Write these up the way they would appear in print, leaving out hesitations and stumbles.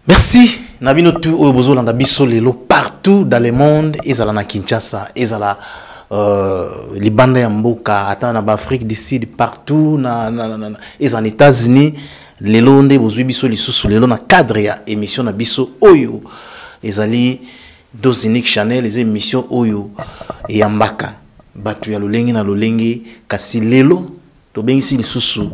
Merci. Nabino tu obozo landa biso lelo partout dans le monde, ezala na Kinshasa, ezala libanda ya mboka, ata na Afrique du Sud, partout ezala na États-Unis, lelo nde bozwi biso lisusu lelo na cadre ya émission na biso oyo ezali Dose Unique Channel, les émissions oyo ya mbaka batu ya lolenge na lolenge kasi lelo to bengisi lisusu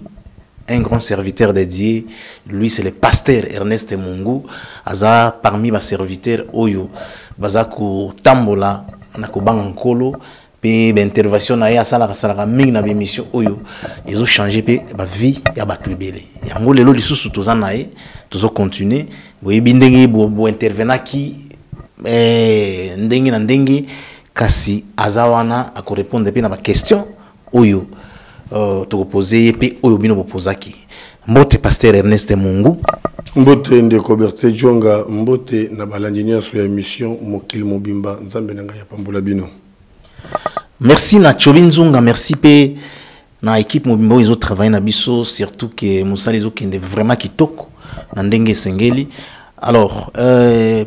un grand serviteur dédié, lui c'est le pasteur Ernest Mungu, aza parmi les serviteurs oyo baza ko tambola na ko banga nkolo pe intervention na ya sala sala mingi na émission oyo ils changé pe ba vie ya batu ebele yango lelo lisusu toza nae tozo continuer boyebi ndenge bo intervenaki ndenge na ndenge kasi aza wana ako répondre pe na ba question oyo to poser pe oyo bino bopozaki mbote pasteur Ernest Mungu mbote ndeko Berté Djonga mbote na balandiniya so ya émission mokili mobimba nzambe nanga ya pambola bino. Merci na Chobinzunga, merci pe na équipe mobimba ils ont travaillé na biso surtout que Moussa les okende vraiment kitoko na ndenge sengeli. Alors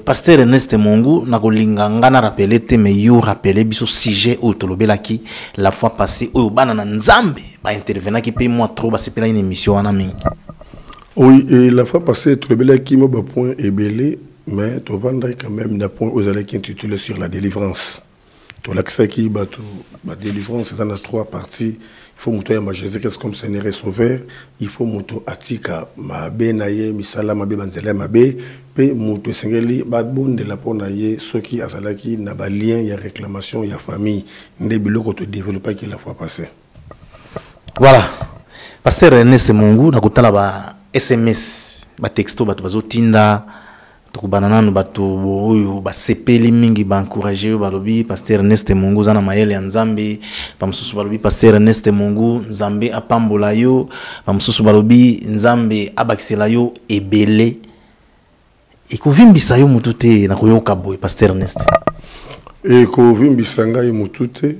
pasteur Ernest Mungu na kolinga ngana rappeler te mais yo rappeler biso sujet au tolobelaki la fois passée oyo bana na nzambe ba intervenant qui paye moi trop ba sepela une émission wana mingi. Oui, et la fois passée tolobelaki mo ba point ebelé mais to vendre quand même na point aux allez qui intitulé sur la délivrance. To l'accès qui ba délivrance c'est dans trois parties. Il faut monter à Jésus qu'est-ce comme Seigneur et Sauveur. Il faut monter atika ma benaye misala ma be banzela ma be pe monter sengeli ba bon de la ponaye ceux qui azalaki na ba lien ya réclamation ya famille ndé biloko to développer qui la fois passée. Voilà. Pasteur Ernest Mungu na kutala ba SMS ba texto ba bazotinda banana batu oyo ba sepeli mingi ba encourager ba lobi pasteur Ernest Mungu zana mayele ya nzambe ba mususu ba lobi pasteur Ernest Mungu nzambe apambola yo ba mususu ba lobi nzambe abakisela yo ebele ekuvimbisa yo mutute na koyoka boy pasteur Ernest ekuvimbisa ngai mutute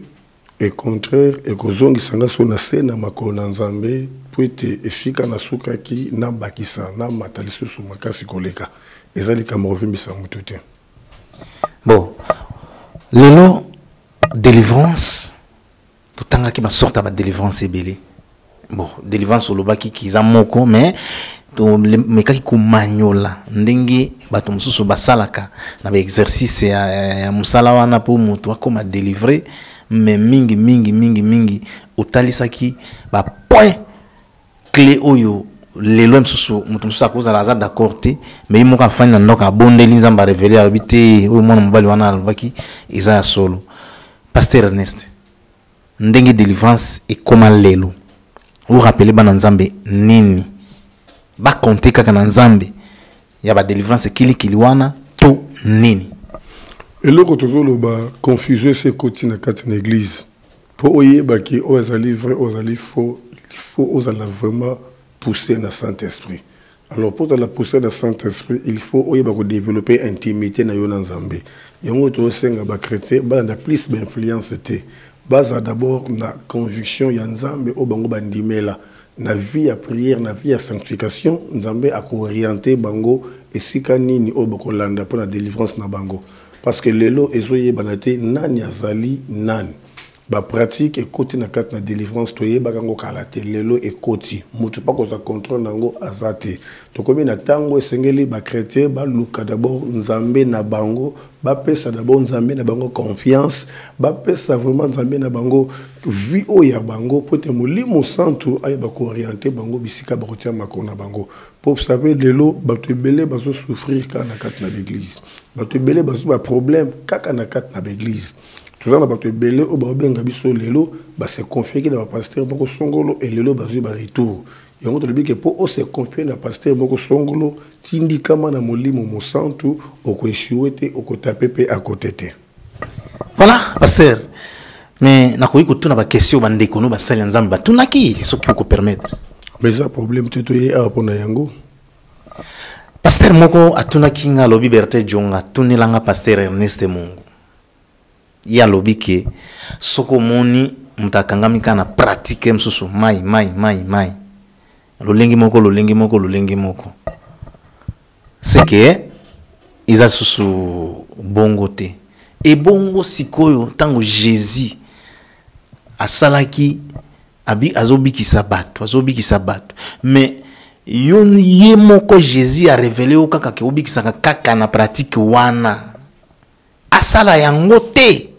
et contraire ekozongisa nga so na sena makolo na nzambe puete esika na sukaki na bakisa na matalisusu makasi koleka. Bon, lelo délivrance, tout temps qui m'a sorti à délivrance est belé. Bon, délivrance au lobaki qui zamoko, mais to me kaki ko manyola ndenge bato mususu basalaka na ba exercice ya musala wana po mutu akoma délivrer, mais mingi utalisaki ba point clé oyo les lois mususu mutu mususu akoza la d'accord te mais imo ka fanya ndoka bondeli nzamba révéler albité oyo mwana mobali wana albaki eza ya solo. Pasteur Ernest ndenge délivrance et comment lelo ou rappeler bana nzambe nini ba compter kaka na nzambe ya ba délivrance kili wana to nini eloko tozolo ba confuser ces côtés na kati na église po oyeba ki ozali vrai ozali faux il faut ozala vraiment pousser dans le Saint-Esprit. Alors pour la pousser dans le Saint-Esprit, il faut développer intimité dans le Nzambe. Et on va aussi chrétien, on a plus d'influence. Base d'abord la conviction ya Nzambe au bango bandimela. Na vie à prière, na vie à sanctification, Nzambe a orienté bango et si kanini au bokolanda pour la délivrance na bango. Parce que lelo ezoye banate nani azali nani. Ba pratique et côté na kat na délivrance toye bakango kalate lelo et côté mutu pa ko za contrôle nango azate to komi na tango esengeli ba chrétien ba luka d'abord nzambe na bango ba pesa d'abord nzambe na bango confiance ba pesa vraiment nzambe na bango vie o ya bango pote molimo santo ay ba ko orienter bango bisika ba kotia makona bango pour savoir lelo ba to belé ba so souffrir ka na kat na l'église ba to belé ba so ba problème kaka na kat na l'église. Tout ça, on a belé au barbenga biso lelo, bah c'est confié que le pasteur boko songolo et lelo bazu ba retour. Et on te dit que pour se confier na pasteur boko songolo, tindi kama na molimo mo santu, oko échoué oko taper à côté te. Voilà, pasteur. Mais na ko iko tuna ba question ba ndeko no ba sali nzambe ba tunaki ce qui ko permettre. Mais ça problème totoye a pona yango. Pasteur moko atuna kinga lobi Berté Djonga tunelanga pasteur Ernest Mungu. Ya lobike soko moni mutakangami kana pratique msusu mai lolengi moko c'est que ils ont sous bongo te et bongo sikoyo tango Jésus a salaki abi azobi ki sabato mais yon ye moko Jésus a révélé au kaka ke obi ki saka kaka na pratique wana asala yango te.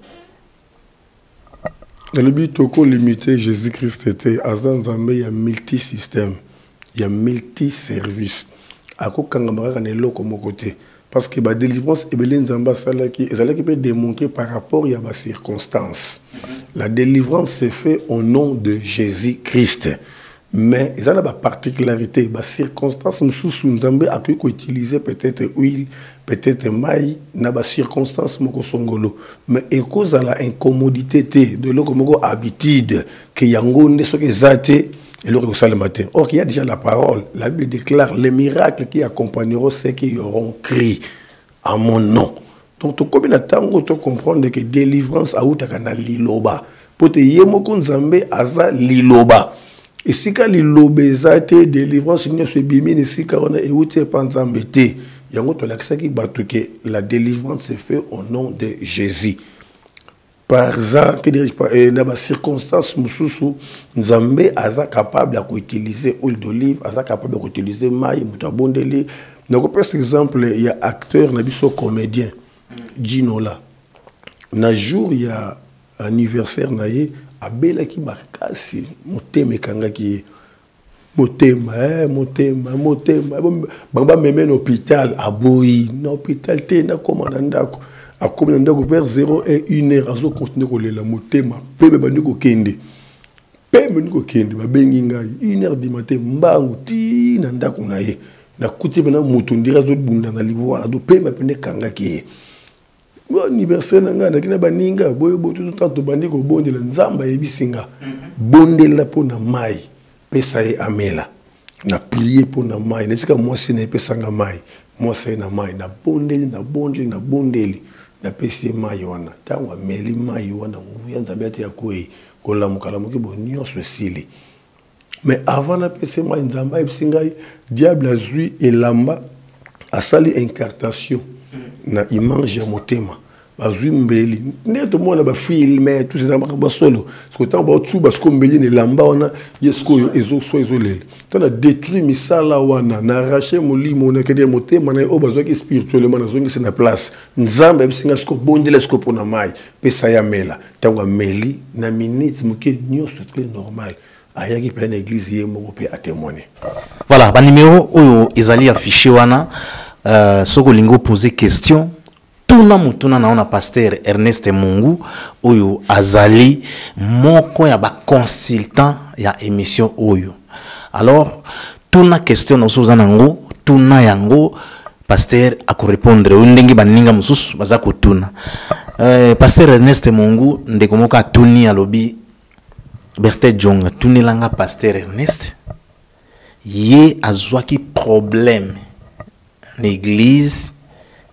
Dans le but toko limité Jésus-Christ était azan zambe ya multi-système, il y a multi-service. Ako kangamara ne loko moko te parce que ba délivrance et belen zamba sala qui peut démontrer par rapport à ba circonstances. La délivrance s'est fait au nom de Jésus-Christ. Mais il y a une particularité, une circonstance, nous avons utilisé peut-être huile, peut-être maï, dans une circonstance, mais à cause de l'incommodité de l'habitude, que yango ne soit que zate et le matin. Or, il y a déjà la parole. La Bible déclare les miracles qui accompagneront ceux qui auront crié à mon nom. Donc, tu comprendre que délivrance a outakana liloba. Pour te yemoko nzambe aza liloba. Et si quand liloba zate délivrance ne se bimine si quand on a écouté panzambe te, yango to laksa ki batuke la délivrance se fait au nom de Jésus. Par exemple, que dirais-je pas, dans ma circonstance, nous sommes capables d'utiliser huile d'olive, capables d'utiliser maïs, mutabondeli. Donc, par exemple, il y a acteur, il y a comédien, Ginola. Un jour, il y a anniversaire, il y a Bela qui marquasi, motema kanga qui motema, bamba même hôpital, à Boyi, hôpital, t'es commandant. À combien de vers 0 et 1 heure, à continuer à rouler la motema, peme bandiko kende, peme niko kende, ba bengi ngai 1 heure du matin, mbangu ti na ndako na ye, na kuti bana mutundira zo bunda na liwa, do peme pene kanga ki. Mo anniversaire na nga na kina baninga, boyo boyo tout bandiko bonde la nzamba yebisinga, bonde la po na mai, pesa ye amela, na prier po na mai, na sika moi sina pesa nga mai, moi c'est na mai, na bondeli. Na pesi mai wana tango meli mai wana nguya nzambe ate yakoi kolamuka bo nyonso sili mais avant na pesi mai nzamba ebisingai diable azui elamba asali incartation na image ya motema bazui mbeli neto mona ba filme tout ces amaka solo parce que tant ba tsu parce que mbeli ne lamba wana yesko ezo so ezolele tant a détruit misala wana na arraché molimo na kede motema na o bazo ki spirituellement na zongi c'est na place nzamba ebisinga sko bondele sko pona mai pesa ya mela tango meli na minute muke nyonso très normal ayaki pe na église ye moko pe a témoigner. Voilà, ba numéro oyo ezali affiché wana soko lingo poser question tuna mutuna naona pasteur Ernest Mungu oyo azali moko ya ba consultant ya émission oyo. Alors tuna question osoza nango tuna yango pasteur akorepondre ndenge baninga mususu baza kotuna. Pasteur Ernest Mungu ndeko moka tuni alobi Berthe Jonga tuni langa pasteur Ernest ye azwaki problème l'église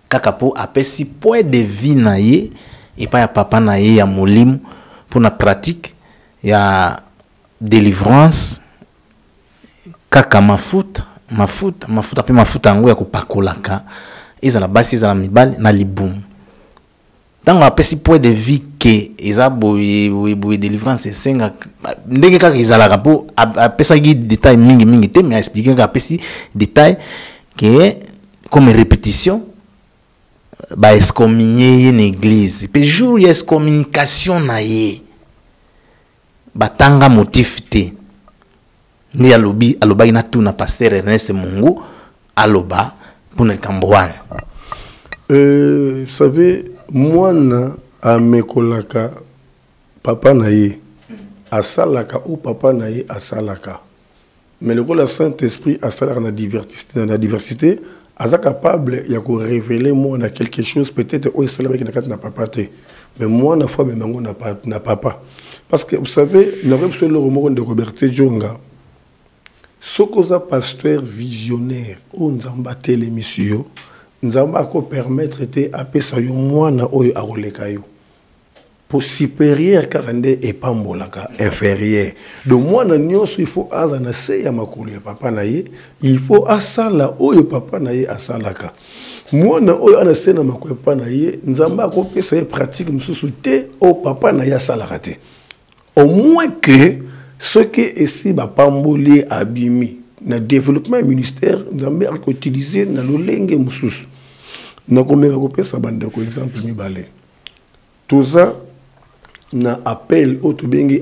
kaka po apesi point de vie na ye et pas ya papa na ye ya molimu pour na pratique ya délivrance kaka mafuta pe mafuta yango ya kopakolaka ezala basi ezala mibali na libumu tango apesi point de vie ke eza boye délivrance esenga ndenge kaka ezalaka po apesaki détail mingi te mais a expliqué que apesi détail que comme répétition ba excommunier une église pe jour ya excommunication na ye batanga motif te ni alobi na tuna pasteur Ernest Mungu aloba pour le Cambouan. Vous savez mwana amekolaka papa na ye asalaka ou papa na ye asalaka mais le Saint-Esprit asalaka na diversité aza capable ya ko révéler moi na quelque chose peut-être au cela avec na papa te mais moi na fois même ngo na papa parce que vous savez le rêve le roman de Robert Jonga sokoza pasteur visionnaire o nzamba l'émission nzamba ko permettre te apesa yo mwana oyo akoleka yo pour supérieur karande et pambolaka inférieur. Donc moi na nyonso il faut azana se ya makulu ya papa na ye, il faut asala oyo papa na ye asalaka. Moi na oyo ana se na makulu ya papa na ye, nzamba ko pesa pratique mususu te o papa na ye asalaka te. Au moins que ce que ici ba pamboli abimi na développement ministère nzamba ko utiliser na lolenge mususu. Na komeka ko pesa bande ko exemple mibale. Tout ça na appel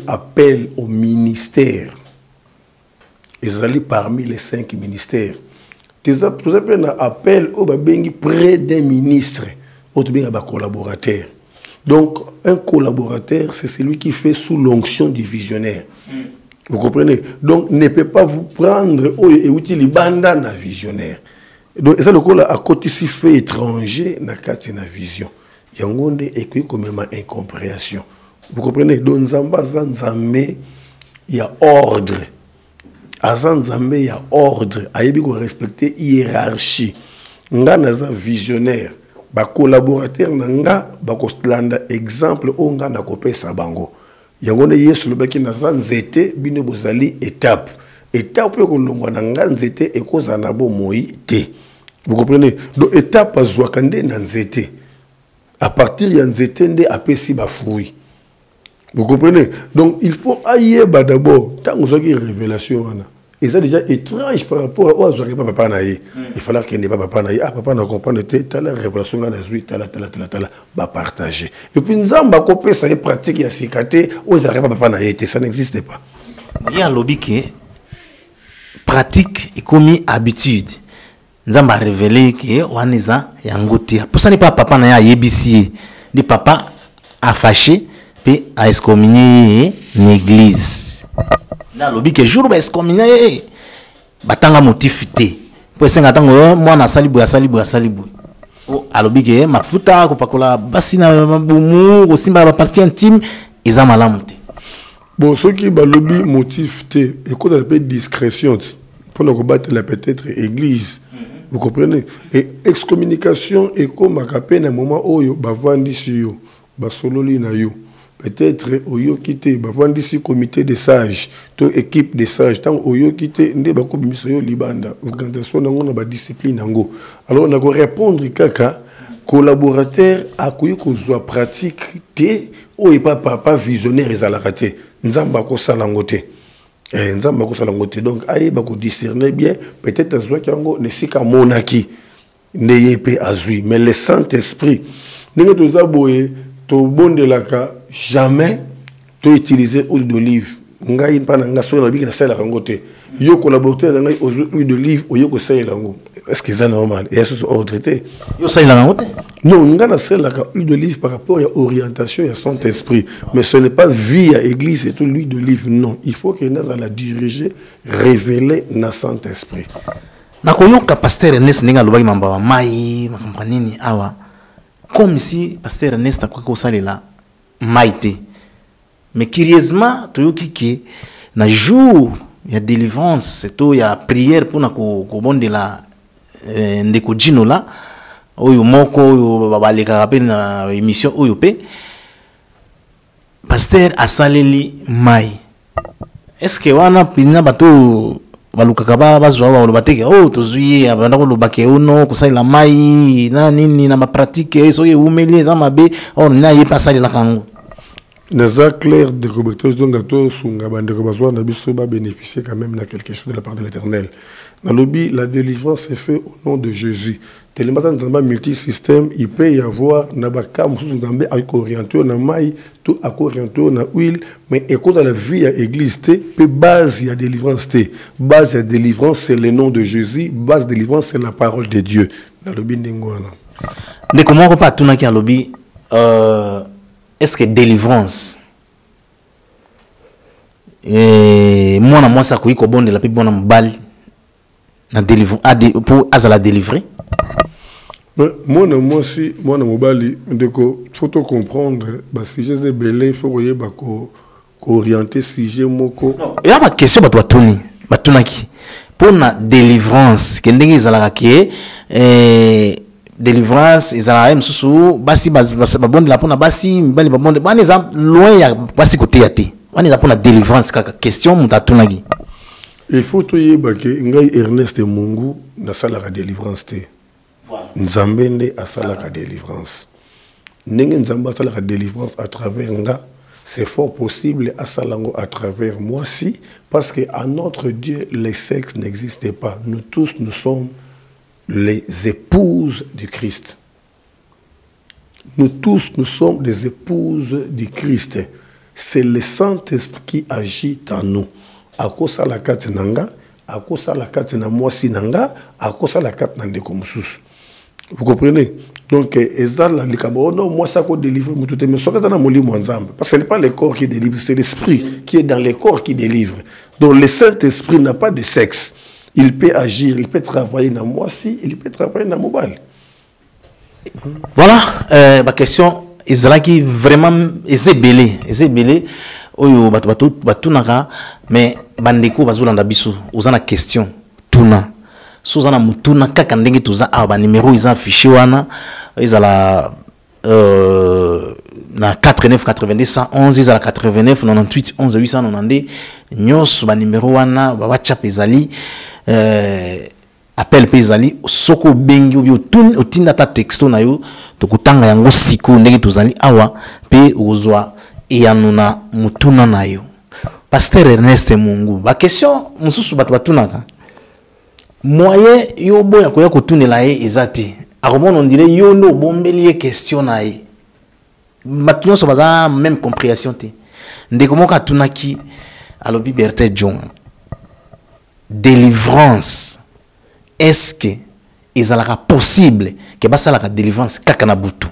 appel au ministère. Ils allaient parmi les 5 ministères. Tout ça na appel au babengi près d'un ministre, au collaborateur. Donc un collaborateur c'est celui qui fait sous l'onction du visionnaire. Vous comprenez? Donc ne peut pas vous prendre et utiliser banda na visionnaire. Donc ça le coup à côté si fait étranger na kati na vision. Yangonde et comme même incompréhension. Vous comprenez? Donc Nzamba Zanzambe, il y a ordre. À Zanzambe, il y a ordre. Ayebi ko respecter hiérarchie. Nga naza visionnaire. Ba collaborateur nga ba ko landa exemple o nga na ko pesa bango. Yangonde Yesu le baki naza nzete bino bozali étape. Étape ko longwa na nga nzete e ko zana bo moi te. Vous comprenez? Donc étape azwakande na nzete. À partir de nzete nde apesi ba fruit. Vous comprenez? Donc, il faut ailler d'abord. Tant que vous avez une révélation, et ça déjà étrange par rapport à ce que papa n'a eu. Il fallait qu'il n'y ait pas papa n'a eu. Ah, papa n'a compris, telle révélation, va partager. Et puis, nous avons copié ça, et pratique, il y a cicaté, où ils n'arrivent pas papa n'a eu. Ça n'existe pas. Il y a un lobby qui pratique et commis habitude. Nous avons révélé que Waniza est un goûter. Pour ça, n'est pas papa n'a eu ABC. Ni papa a fâché. A excommunié l'église. Dans le but que jour ba excommunié batanga motifité. Pour senga tango moi na salibu. O alobi que mafuta ko pakola basina mabumu ko simba ba partie intime eza malamu te. Bon ceux qui ba lobby motifité et qu'on appelle discrétion pour ne combattre la peut-être église. Vous comprenez? Et excommunication et comme akapé na moment oyo ba vandi sur ba sololi na yo. Peut-être oyo kité bavandi si comité de sages to équipe de sages tant oyo kité ndé bako bimiso yo libanda organisation nango na ba discipline nango. Alors on a ko répondre kaka collaborateur akoyi ko zwa pratique té oyo papa visionnaire ezalaka té nzamba ko salango té nzamba ko salango té donc ayi bako discerner bien peut-être azwa kango ne sika monaki ndé pe azui mais le Saint-Esprit ndenge to zaboye to bondelaka jamais to utiliser huile d'olive. Ngai pana nga so na biki na sala kangote. Yo collaborateur na ngai huile d'olive o yo ko sala lango. Est-ce que c'est normal? Et est-ce ordre té? Yo sala kangote? Non, nga na sala huile d'olive par rapport à orientation et à son esprit. Mais ce n'est pas via église et tout l'huile d'olive non. Il faut que nous la diriger, révéler na Saint-Esprit. Na koyoka pasteur Ernest ninga lobaki mamba mai makampanini awa. Comme si pasteur Ernest a quoi salela maïté. Mais curieusement, tu vois na jour il y a délivrance, il y a prière pour na ko bonde la ndeko jino la oyo moko oyo babaleka rappel na émission oyo pe pasteur asaleli mai. Est-ce que wana pina bato balukaka bazwa ba bateke oh tozuye abanda ko lobake uno kosalela mai na nini na ma pratique so ye umeli za mabe on na ye pasali la kango naza clair de coberture donc gato sunga bande ko bazwa na biso ba bénéficier quand même na quelque chose de la part de l'Éternel. Dans le but la délivrance est faite au nom de Jésus. Tellement dans un multisystème il peut y avoir na baka musu nzambe akorienté na mai tout akorienté na huile mais écoute la vie à église té pe base il y a délivrance té base de délivrance c'est le nom de Jésus base de délivrance c'est la parole de Dieu dans le bindingwana de comment on pas tout na ki alobi est-ce que délivrance et moi ça ko bonde la pe bona mbali na délivrer pour azala délivrer. Moi si moi na mobali ndeko faut comprendre ba sujet ze belé faut royer ba ko orienter sujet moko. Il y a ma question ba toni batunaki pour na délivrance que ndenge ezalaka ke délivrance ezala msusu basi babonde la pona basi mbali babonde bana exemple loin ya basi côté ya te bana za pona délivrance kaka question mutatunaki il faut to yeba ke ngai Ernest Mungu na sala ka délivrance te nzambe nde asala ka délivrance ndenge nzambe asala ka délivrance à travers nga c'est fort possible à salango à travers moi si parce que à notre Dieu les sexes n'existent pas, nous tous nous sommes les épouses du Christ. Nous tous, nous sommes des épouses du Christ. C'est le Saint-Esprit qui agit en nous. À cause de la carte nanga, à cause de la carte na moi si nanga, à cause de la carte nande comme sous. Vous comprenez? Donc, non, moi ça qu'on délivre, mais ça dans mon livre ensemble. Parce que ce n'est pas le corps qui délivre, c'est l'esprit qui est dans le corps qui délivre. Donc, le Saint-Esprit n'a pas de sexe. Il peut agir, il peut travailler dans moi si, il peut travailler dans mon bal. Voilà, ma question, Israël qui vraiment est belé, oyo batu naka, mais bandeko bazolanda biso, ozana question, tuna, sozana mutuna kaka ndenge tuza ba numéro ils affiché wana, ils ala na 89 90 111 ils ala 89 98 11 890 nyos ba numéro wana ba WhatsApp ezali appel pezali soko bengi obi otinda ta texto na yo tokutanga yango siko ndenge tozali awa pe ozwa eyanuna mutuna na yo. Pasteur Ernest Mungu ba question mususu batunaka moyen yo boya koya kotunela ye ezati akomona on dirait yo no bombeli question na ye batunyo so baza même compréhension te ndeko moka tunaki alobi Berthe John délivrance est-ce que ezalaka possible que basalaka délivrance kaka na butu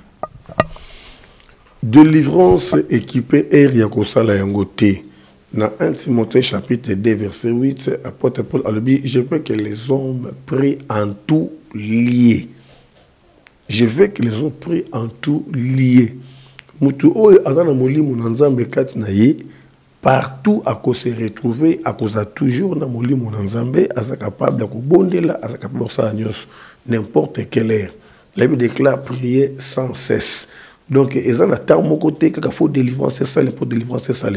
délivrance équipée air ya kosala yango te na 1 Timothée chapitre 2 verset 8 apôtre Paul a dit je veux que les hommes prient en tout lié. Je veux que les hommes prient en tout lié. Mutu oyo azana molimo na nzambe kati na ye partout à cause se retrouver à cause toujours na molimo na nzambe asa capable de kobondela asa capable ça n'importe quelle heure. La Bible déclare prier sans cesse. Donc ils ont la mon côté qu'il faut délivrance c'est ça pour délivrance c'est ça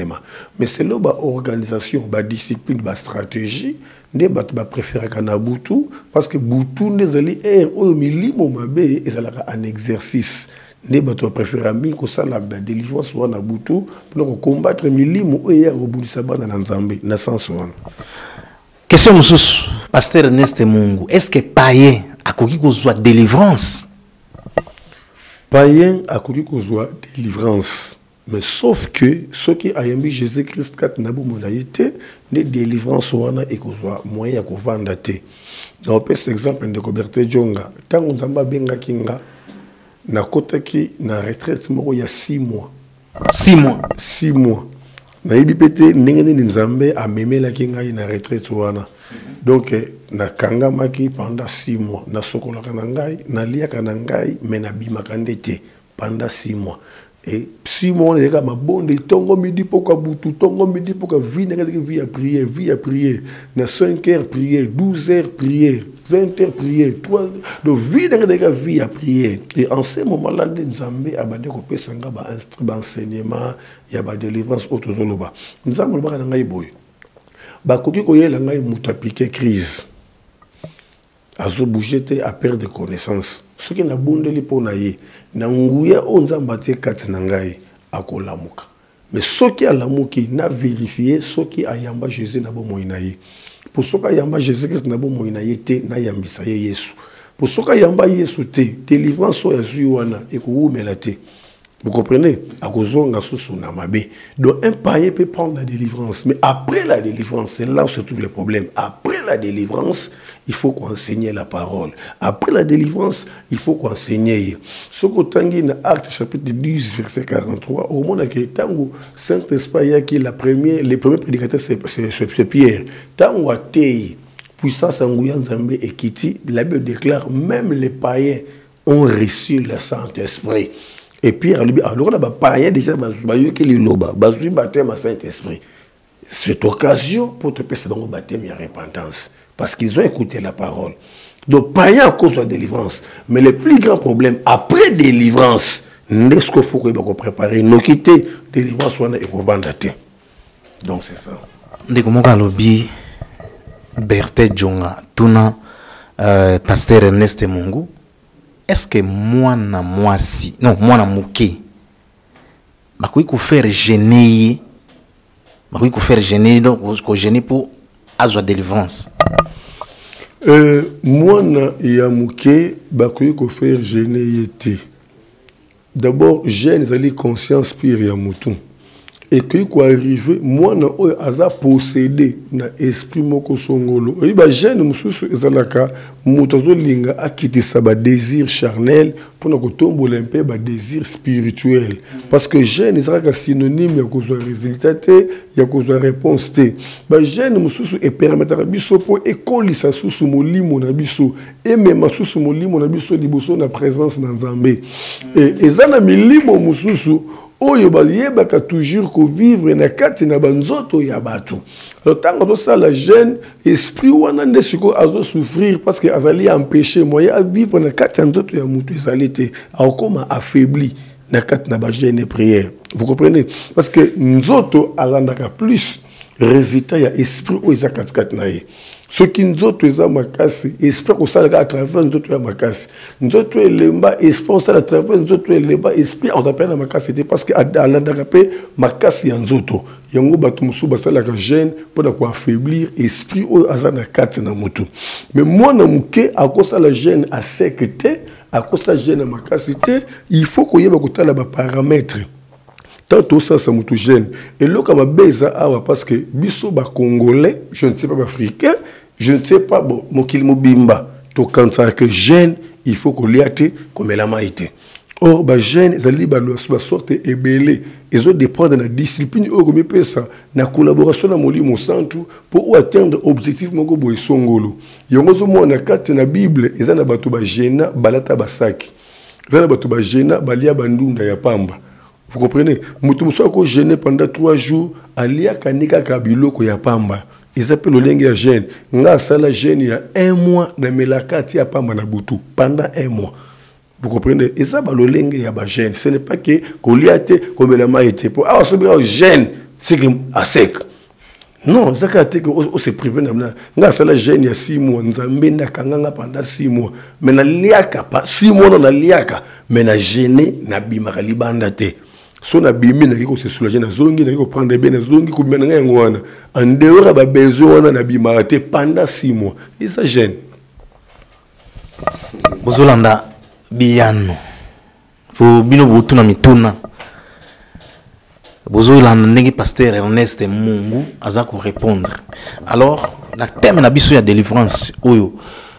mais c'est là ba organisation ba discipline ba stratégie ne ba préférer kana butu parce que butu les ali air au milimo mabe et ça un exercice ne ba préférer mi ko ça la délivrance ou na butu pour combattre milimo et au bout sabana na nzambe na sens wana. Question mususu Pasteur Ernest Mungu est-ce que païen akoki ko soit délivrance? Païen a connu qu'on soit délivrance. Mais sauf que ceux qui ont mis Jésus-Christ quand n'a pas monnaïté, les délivrances sont et qu'on soit moyen qu'on vende. Donc, par exemple, de Berthe Jonga, tant qu'on s'en va bien kinga, na côté qui na retraite il y a 6 mois. 6 mois. 6 mois. Na ibipete n'engene nzambe a mémé la kinga na retraite wana. Donc na kanga maki pendant 6 mois na sokola kanangai na lia kanangai mena bima kandete pendant 6 mois et 6 mois les gars ma bonde tongo midi poka butu tongo midi poka vie à prier na 5 heures prier 12 heures prier 20 heures prier 3 donc vie à prier et en ce moment là nzambe abande ko pesanga ba enseignement ya ba délivrance autozoloba nzambe ba kanangai boy bakoki koyela ngai muta piqué crise azo bougete à perdre de connaissance ce qui na bondeli pona ye na nguya onzamba te kati na ngai akolamuka mais ce qui a lamuki na vérifier ce qui a yamba Jésus na bomoyi na ye pour ce qui a yamba Jésus Christ na bomoyi na ye te na yambisa ye Yesu pour ce qui a yamba Yesu te délivrance so ya zuwana ekoumela te. Vous comprenez? Donc un païen peut prendre la délivrance. Mais après la délivrance, c'est là où se trouve le problème. Après la délivrance, il faut qu'on enseigne la parole. Après la délivrance, il faut qu'on enseigne. Ce que Tanguy dans Actes chapitre 10, verset 43, au moment où Tango Saint-Esprit qui les premiers prédicateurs, c'est Pierre. Tango a Tei, puissance Angouyan Zambé et Kiti, la Bible déclare même les païens ont reçu le Saint-Esprit. Et puis, alors, on a païen déjà, qui est loba, bazui baptême à Saint-Esprit. Cette occasion pour te passer dans le baptême, il y a repentance. Parce qu'ils ont écouté la parole. Donc, pas à cause de la délivrance. Mais le plus grand problème, après délivrance, n'est-ce qu'il faut préparer nos quitter délivrance et pour vendre. Donc, c'est ça. Ndeko moka lobi Berthe Djonga, tuna pasteur Ernest Mungu. Est-ce que moi na moi si non moi na muke bakoki ko faire gêner donc ko gêner pour azwa délivrance moi na ya muke bakoki ko faire gêner yete d'abord j'ai une conscience pire ya mutu et que quoi arriver moi na oyo aza possédé na esprit moko songolo et ba jeune mususu ezalaka mutazo linga akitisa ba désir charnel pour na kotombola un peu ba désir spirituel parce que jeune ezalaka synonyme ya kozwa résultat te ya kozwa réponse te ba jeune mususu e permettra biso po ekolisa susu molimo na biso et même susu molimo na biso liboso na présence na Nzambe et ezana milimo mususu oyo bayebaka toujours ko vivre na kati na banzoto ya batu. Alors tant que ça la jeune esprit wana nde siko azo souffrir parce que azali empêcher moyen à vivre na kati na nzoto ya mutu ezalite akoma affaibli na kati na ba jeune prière. Vous comprenez? Parce que nzoto alandaka plus résultat ya esprit o isa kati na ye. Ce qui nzoto eza makasi esprit ko sala à travers nzoto ya makasi nzoto elemba esprit sala à travers nzoto elemba esprit on appelle na makasi c'était parce que alandaka pe makasi ya nzoto yango bato musu basala ka jeune pour ko affaiblir esprit o azana kati na mutu mais moi na muke akosa la jeune a sécurité akosa jeune na makasi te il faut ko yeba ko tala ba paramètres tant ça ça mutu jeune et là comme beza awa parce que biso ba congolais je ne sais pas africain je ne sais pas bon mokili mobimba to quand ça que jeune il faut qu'on liate comme la maïté or ba jeune zali ba lo sorte ebele ils ont dépendre de la discipline au comme pesa na collaboration na molimo santu pour atteindre objectif moko boy songolo yongo zo mona kati na bible ezana bato ba jena balata basaki ezana bato ba jena balia bandunda ya pamba. Vous comprenez? Mutumso ko gêné pendant 3 jours, alia kanika kabiloko ya pamba. Ils appellent le lingue gêne. Nga sala gêne il y a 1 mois na melakati ya pamba na butu pendant 1 mois. Vous comprenez? Et ça ba le lingue ya ba gêne. Ce n'est pas que koliate comme la maïté pour ah ce bien gêne c'est que à sec. Non, ça que on se privé na nga sala gêne il y a 6 mois, nzambe na kanganga pendant 6 mois. Mais na liaka pas 6 mois na liaka, mais na gêné na bimaka libanda te. So na bimi na kiko se soulager na zongi na kiko prendre bien na zongi ko bien nga ngwana en dehors ba besoin wana na bima te pendant 6 mois et ça gêne bozolanda biyano pour bino butu na mituna bozolanda ndenge pasteur Ernest Mungu aza ko répondre alors na thème na biso ya délivrance oyo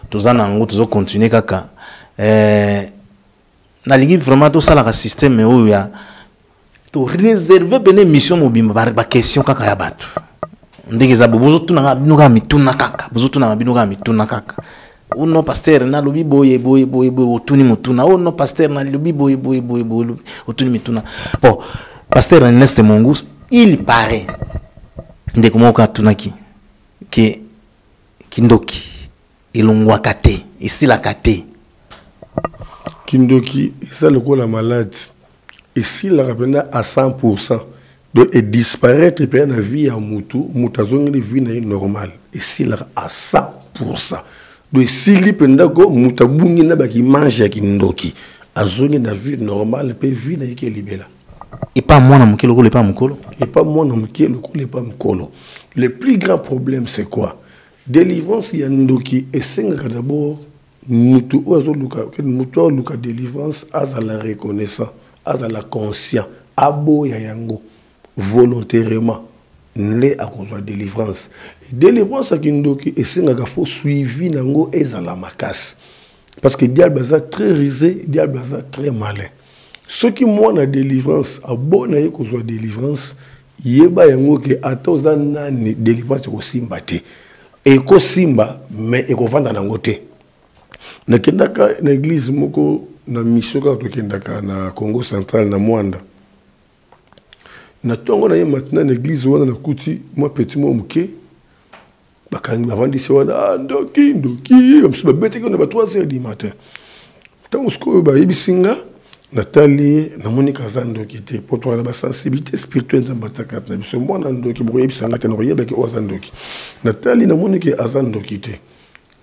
tozana ngo tozo continuer kaka na ligi vraiment to sala ka système oyo ya to réserver bene mission mobimba ba question kaka ya bato ndenge za bozo tuna binoka mituna kaka bozo tuna binoka mituna kaka uno pasteur na lobi boye otuni mutuna uno pasteur na lobi boye otuni mituna bon pasteur Ernest Mungu il paraît ndeko moka tunaki que kindoki ilongwa kate isila kate kindoki ça le la malade. Et s'il la rappelle à 100%, donc et disparaître et perdre la vie à Moutou, Moutazong de vie normale. Et s'il la à 100%, donc s'il y a go Moutabungi na baki mange à Kindoki, à zone de vie normale, peut vivre na yeke libela. Et pas moi na mukelo ko le pas mukolo. Et pas moi na mukelo ko le pas mukolo. Le plus grand problème c'est quoi? Délivrance ya Ndoki et senga d'abord Moutou ozo luka, que Moutou luka délivrance à la reconnaissance. À la conscience, abo ya yango, volontairement, ne à cause de délivrance. Délivrance à Kindoki, et c'est un faut suivi nango et à la macasse. Parce que diable est très risé, diable est très malin. Ce qui moi na délivrance, à bon à cause de délivrance, yeba yango que atoza nani délivrance ko simba te. Et ko simba, mais et ko vanda nango te. Na kendaka na église moko na mission ka tokendaka na Congo central na Mwanda na tongo na ye maintenant na église wana na kuti moi petit moi muke bakangi bavandisi wana ndoki msuba beti ko na 3h du matin tant ce ba yebisinga Nathalie namoni kaza ndoki te pour toi la sensibilité spirituelle nzambataka na biso mwana ndoki bo yebisanga te no yeba ke oza ndoki Nathalie namoni ke aza ndoki te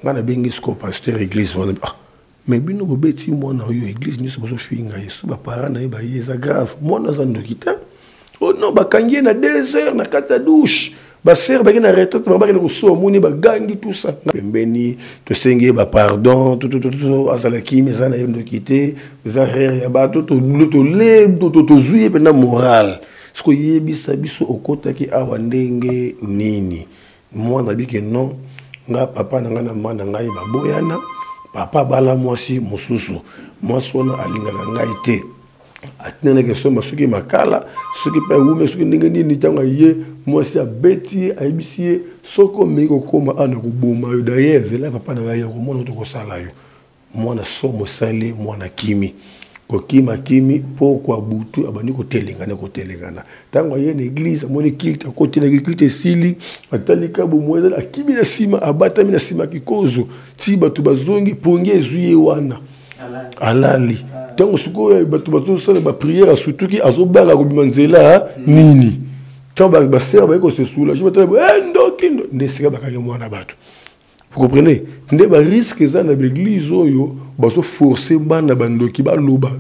ngana bengi sko pasteur église wana mais bino bo beti mwana oyo église nyuso bozo finga yesu ba para na yeba yeza grave mwana aza ndoki te oh non bakangi na 2h na kata douche ba sœur ba na retraite ba na ko moni ba gangi tout ça pembeni to senge ba pardon tout azala kimi zana yondo kité za rire ya ba to le to zuye pena moral sko yebisa biso okota ki awa ndenge nini mwana bike non nga papa na nga na mana ngai ba boyana papa bala mwasi mususu mwasi wana alingaka ngai te atina ke soma suki makala suki pa wume suki ndenge nini tanga ye mwasi abeti aibisi soko meko koma ana kuboma yo d'ailleurs zela papa na ya ko mona to ko sala yo mwana somo sale mwana kimi ko kimi po kwa butu abani ko telengana tanga ye na église moni kilta ko tena kilta sili atalika bo mwela akimi na sima abata mina sima kikozo ti batu bazongi pongi ezuye wana alali tant suko batu sala ba prière surtout ki azobanga ko bimanzela nini tant ba sœur ba ko se soula je batala ndoki ndesika bakage mwana batu vous comprenez nde ba risque za na église oyo baso forcer bana bandoki ba loba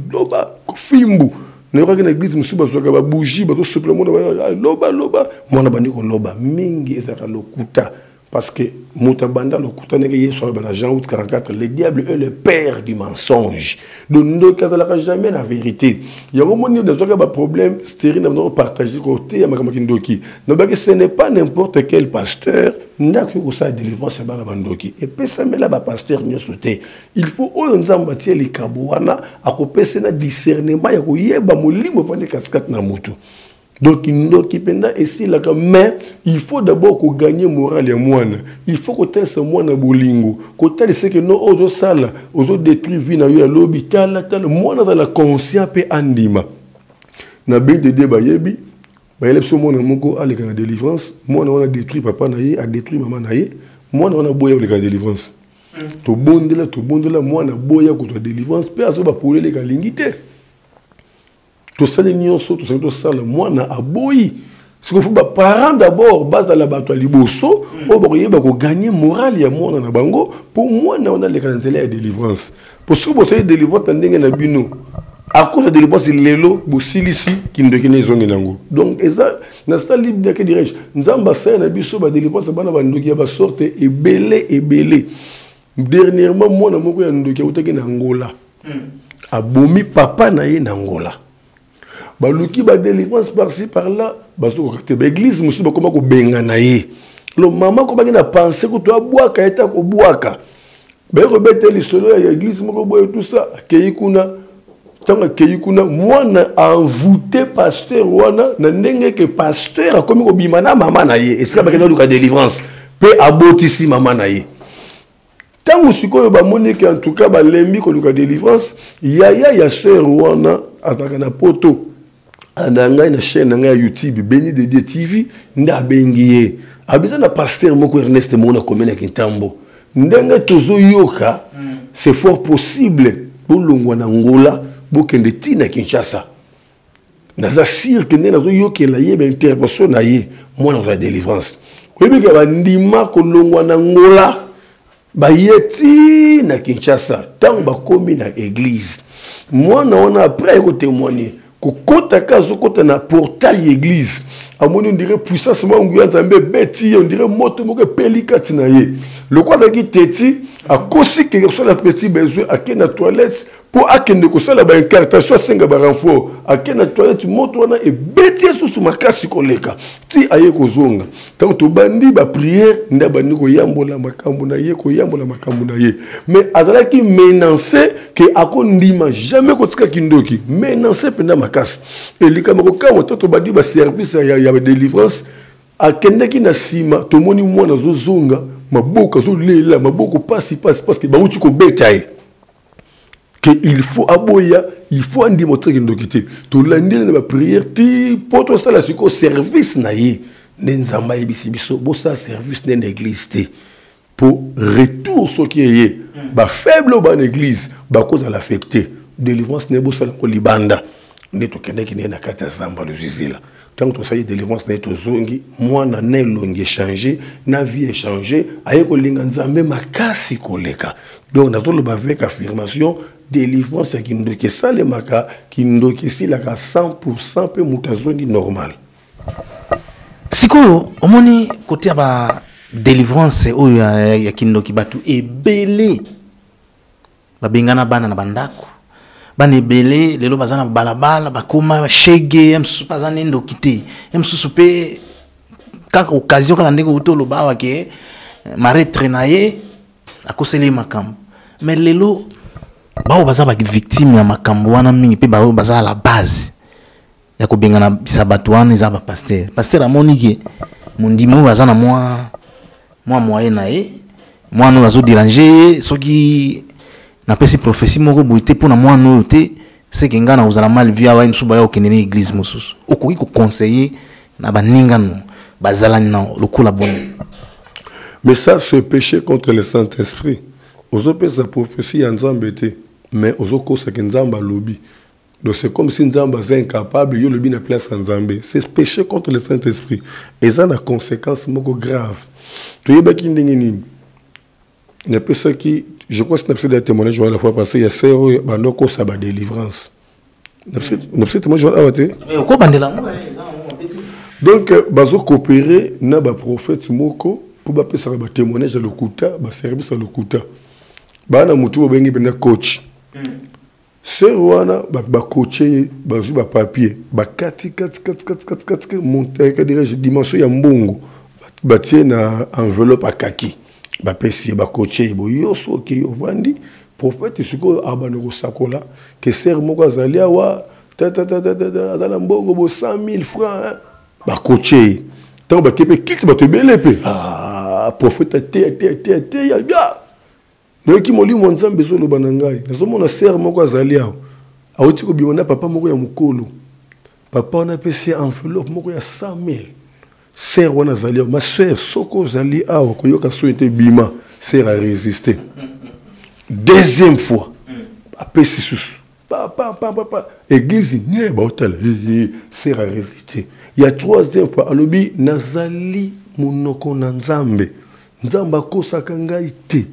ko fimbu ne ko na église musuba so ka ba bougie bato supplément loba mwana bandiko loba mingi ezaka lokuta parce que Moutabanda le coutane que Yesu dans Jean 44 le diable est le père du mensonge donc ne casala jamais la vérité il y a un moment où des problème stérile nous partager côté ya makindoki donc ce n'est pas n'importe quel pasteur n'a que ça délivrance ba la bandoki et pesa mela ba pasteur nyosote il faut oyo nzamba tie likabwana akopesa na discernement ya koyeba molimo pande cascade na mutu. Donc, mais il faut d'abord qu'on gagne moral et moine. Il faut qu'on telle ce moine à bolingo. Qu'on telle ce que nos autres salles, aux autres détruits, vina à l'hôpital, moine dans la conscience et andima. Na bien de débat yebi, bah il est ce moine moko à l'écran de délivrance. Moine on a détruit papa naïe, a détruit maman naïe. Moine on a boya l'écran de délivrance. To bondela, moine a boya contre délivrance. Peu à ce bas pour les galingité. Tout ça, tout ça, moi, na aboyi. Ce qu'il faut, parents d'abord, base dans la bataille liboso, on gagner moral et moi na bango. Pour moi, on a les canzelles de délivrance. Pour ce que vous savez, délivrance, tandis na bino. À cause de délivrance, il est là, vous silisi, qui ne connaît pas nango. Donc, ça, na ça libre que dirais-je. Nous avons basé na biso, ba délivrance, ba na bando qui a sorti et belé. Dernièrement, moi, na moko ya ndoki ya utaki na Angola. Abomi papa na ye na Angola. Baluki ba délivrance par-ci par-là baso ko te l'église musu ba koma ko benga na ye lo mama ko ba na penser ko to abwaka eta ko bwaka ba ko bete lisolo ya église moko boye tout ça keikuna tanga keikuna mwana envoûté pasteur wana na ndenge ke pasteur akomi ko bimana mama na ye esika ba kena luka délivrance pe abotisi mama na ye tango sikoyo ba monique en tout cas ba lembi ko luka délivrance ya sœur wana ataka na poto andanga na chaîne na YouTube Béni de Dieu TV nda bengiye abiza na pasteur moko Ernest Mona komena kintambo ndanga tozo yoka c'est fort possible pour longwa na Angola bokende tina Kinshasa naza sir que nazo yoka la yeba intervention na ye mona la délivrance koyebika bandima ko longwa na Angola ba yeti na Kinshasa tant ba komi na église moi on a après ko témoigner kota kazo kota na portail église amoni on dirait puissance mo nguya nzambe beti on dirait moto moko pelika tina ye le quoi qui teti a kosi que sur la petit besoin a na toilette pour akende ko sala ba incartation senga ba renfort a na toilette moto wana e beti susu makasi koleka ti aye ko zonga tant to bandi ba prière nda bandi ko yambola makambo na ye mais azala ki menacer que akondima jamais ko tika kindoki menacer penda makasi et likamako ka to bandi ba service ya délivrance akende ki na sima to moni mwana zo zonga maboka zo lela maboko pasi parce que ba uti ko betaye que il faut aboya il faut andi montrer que ndokité to landile na ba prière ti poto sala siko service na ye nenzamba yebisi biso bosa service dans l'église te pour retour ce qui est ba faible ba l'église ba cause à l'affecter délivrance ne bosa ko libanda ne to kende ki ne na kata zamba le zizila tant que ça y délivrance ne to zongi moi na ne longi changer na vie changer aye ko linga nzambe makasi koleka donc na zolo ba avec affirmation délivrance qui ndoki sale maka qui ndoki sila ka 100% pe mutazongi normal. Sikoyo omoni côté ba délivrance oyo ya kindoki batu ebele babengana bana na bandako bana ebele lelo bazana balabala bakoma shege msusu bazana ndoki te msusu pe kaka occasion kala ndeko utolo bawa ke maretre na ye akoseli makambo mais lelo bao baza ba victime ya makambo wana mingi pe bao baza la base ya kobengana bisabatu wana za ba pasteur amoni ke mondimo baza na moi moyen na ye moi no azo déranger soki na pesi prophétie moko boité pour na moi no te c'est que ngana uzala mal via wa nsuba ya okenene église mosusu okoki ko conseiller na baninga no bazala na lokula bon. Mais ça c'est péché contre le Saint-Esprit. Ozo pesa prophétie ya nzambe te mais ozo kosa ke nzamba lobi. Donc c'est comme si Nzamba est incapable, il y a une place en Zambé. C'est péché contre le Saint-Esprit. Et ça a des conséquences graves. Tu sais, il y a des gens qui, je crois que c'est un témoignage à la fois passé, il y a des gens qui ont délivrance. Donc, ils ont coopéré avec les prophètes pour faire un témoignage à l'Okuta, un service à l'Okuta. Ils ont un coach. C'est wana ba coacher bazu ba papier ba kati monter ka dirige dimension ya mbongo ba tie na enveloppe akaki ba pesi ba coacher bo yoso ke yo vandi prophète siko abana ko sakola que ser moko azali awa adala mbongo bo 100,000 francs ba coacher tant ba kepe kiti ba te belepe prophète te ya bien. Nous qui moli mon nzambe zo lo banangai nazo mona ser moko azali awo awoti ko bimona papa moko ya mukolo papa na pesi enveloppe moko ya 100,000 ser wana azali awo ma sœur soko azali awo ko yoka souhaité bima ser a résister deuxième fois apesi susu papa église nie ba hotel ser a résister il y a troisième fois alobi nazali monoko na nzambe nzamba kosaka ngai te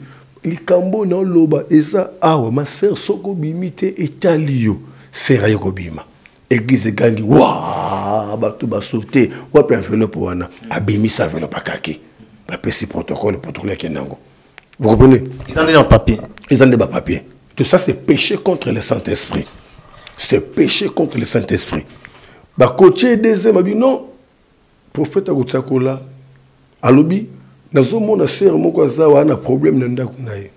likambo na loba eza awa ma sœur soko bimite etalio sera yoko bima église gangi wa bato ba sauter wa pe enveloppe wana abimi sa enveloppe akaki ba pesi protocole kenango. Vous comprenez? Ils ont des papiers. Ils ont des papiers. Tout ça c'est péché contre le Saint-Esprit. C'est péché contre le Saint-Esprit. Ba coacher deuxième abi non prophète akutsakola alobi nazomona sœur moko azawa na problème na ndako na ye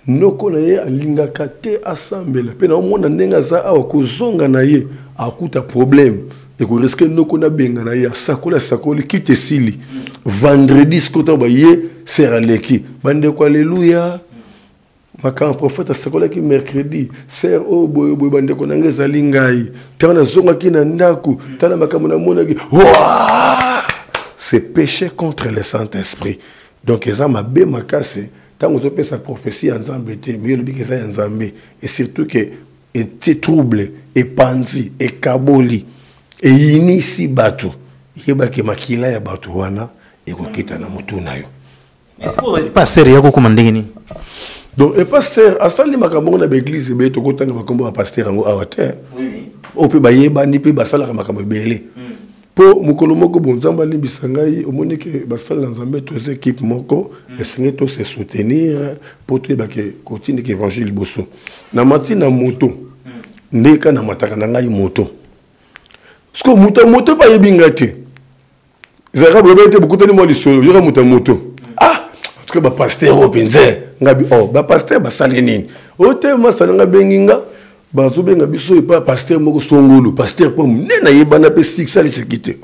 noko na ye alingaka te asambela pe na omona ndenga za awa kozonga na ye akuta problème et ko risque noko na benga na ye sakoli kite sili vendredi skoto ba ye sœur aleki bande ko alléluia maka prophète sakola ki mercredi sœur o boyo bande ko nangeza lingai tana zonga ki na ndako tana makamona mona ki c'est péché contre le Saint-Esprit. Donc, ils ont ma casse. Tant que vous sa prophétie en Zambété, mais le bique en Zambé. Et surtout que et trouble, et panzi, et kaboli, et inisi batu. Yeba ke makila ya batu wana, et ko kita na mutu na yo. Est-ce que le pasteur yako commandé ni? Donc, le pasteur, à ce moment-là, makambo na l'église, be to kotanga makambo ya pasteur ngo awate. Oui. O pe ba yeba ni pe basala makambo belé. Po mukolo moko bonzamba limbisa ngai omoni ke basala nzambe to équipe moko esengi to se soutenir pour te ba ke continue ke évangile boso na mati na moto ndeka na mataka na ngai moto sko moto pa yebinga te zaka bobete bukutani mo lisolo yoka moto en tout cas ba pasteur openze ngabi ba pasteur basali nini o te masala ngabenginga bazobenga biso e pa pasteur moko songolo pasteur po nena yebana pe six ali sekite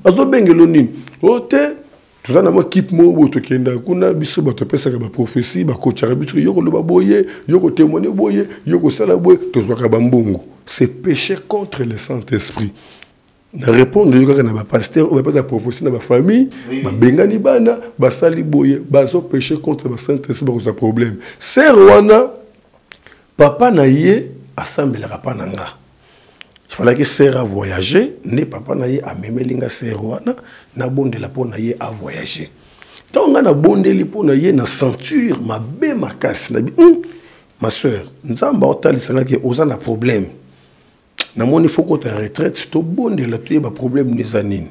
bazobengelo nini ote tuzana mo équipe mo boto kenda kuna biso bato pesa ka ba prophétie ba coachara biso yoko lo baboye yoko témoigner boye yoko sala boye tozwaka ba mbongo c'est péché contre le Saint-Esprit na répondre yoka na ba pasteur ou pas à prophétie na ba famille ba bengani bana ba sali boye bazo péché contre ba Saint-Esprit ba cause problème sœur wana papa na ye assemblera pas nanga il fallait que sœur a voyagé ne papa na ye a memelinga sœur wana na bondela po na ye a voyagé tonga na bondeli po na ye na ceinture ma be makasi na bi ma sœur nzamba otalisanga ke oza na problème na moni faut que tu retraite to bondela tu ba problème des anines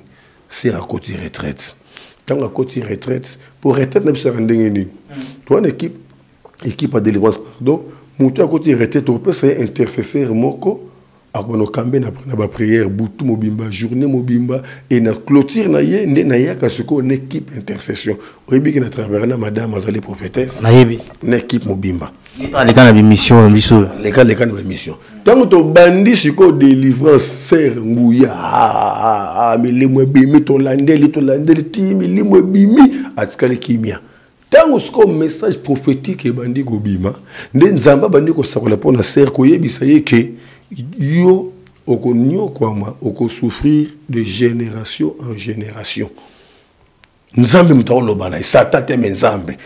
c'est à côté retraite tant à côté retraite pour retraite na bisa ndenge ni toi une équipe à délivrance pardon monter à côté retraite tu peux faire intercesseur moko akono kambe na ba prière butu mobimba journée mobimba et na clôture na ye nde na yaka siko une équipe intercession oyebi ki na travers na madame azali prophétesse na yebi une équipe mobimba les gars na mission biso les gars na mission tant to bandi siko délivrance ser nguya mais les mo bimi to landeli timi les mo bimi atikali kimia tant siko message prophétique e bandi go bima nde nzamba bandi ko sakola pona ser ko yebisa ye ke yo okonyo kwama oko souffrir de génération en génération nzambe mutalo bana satan te nzambe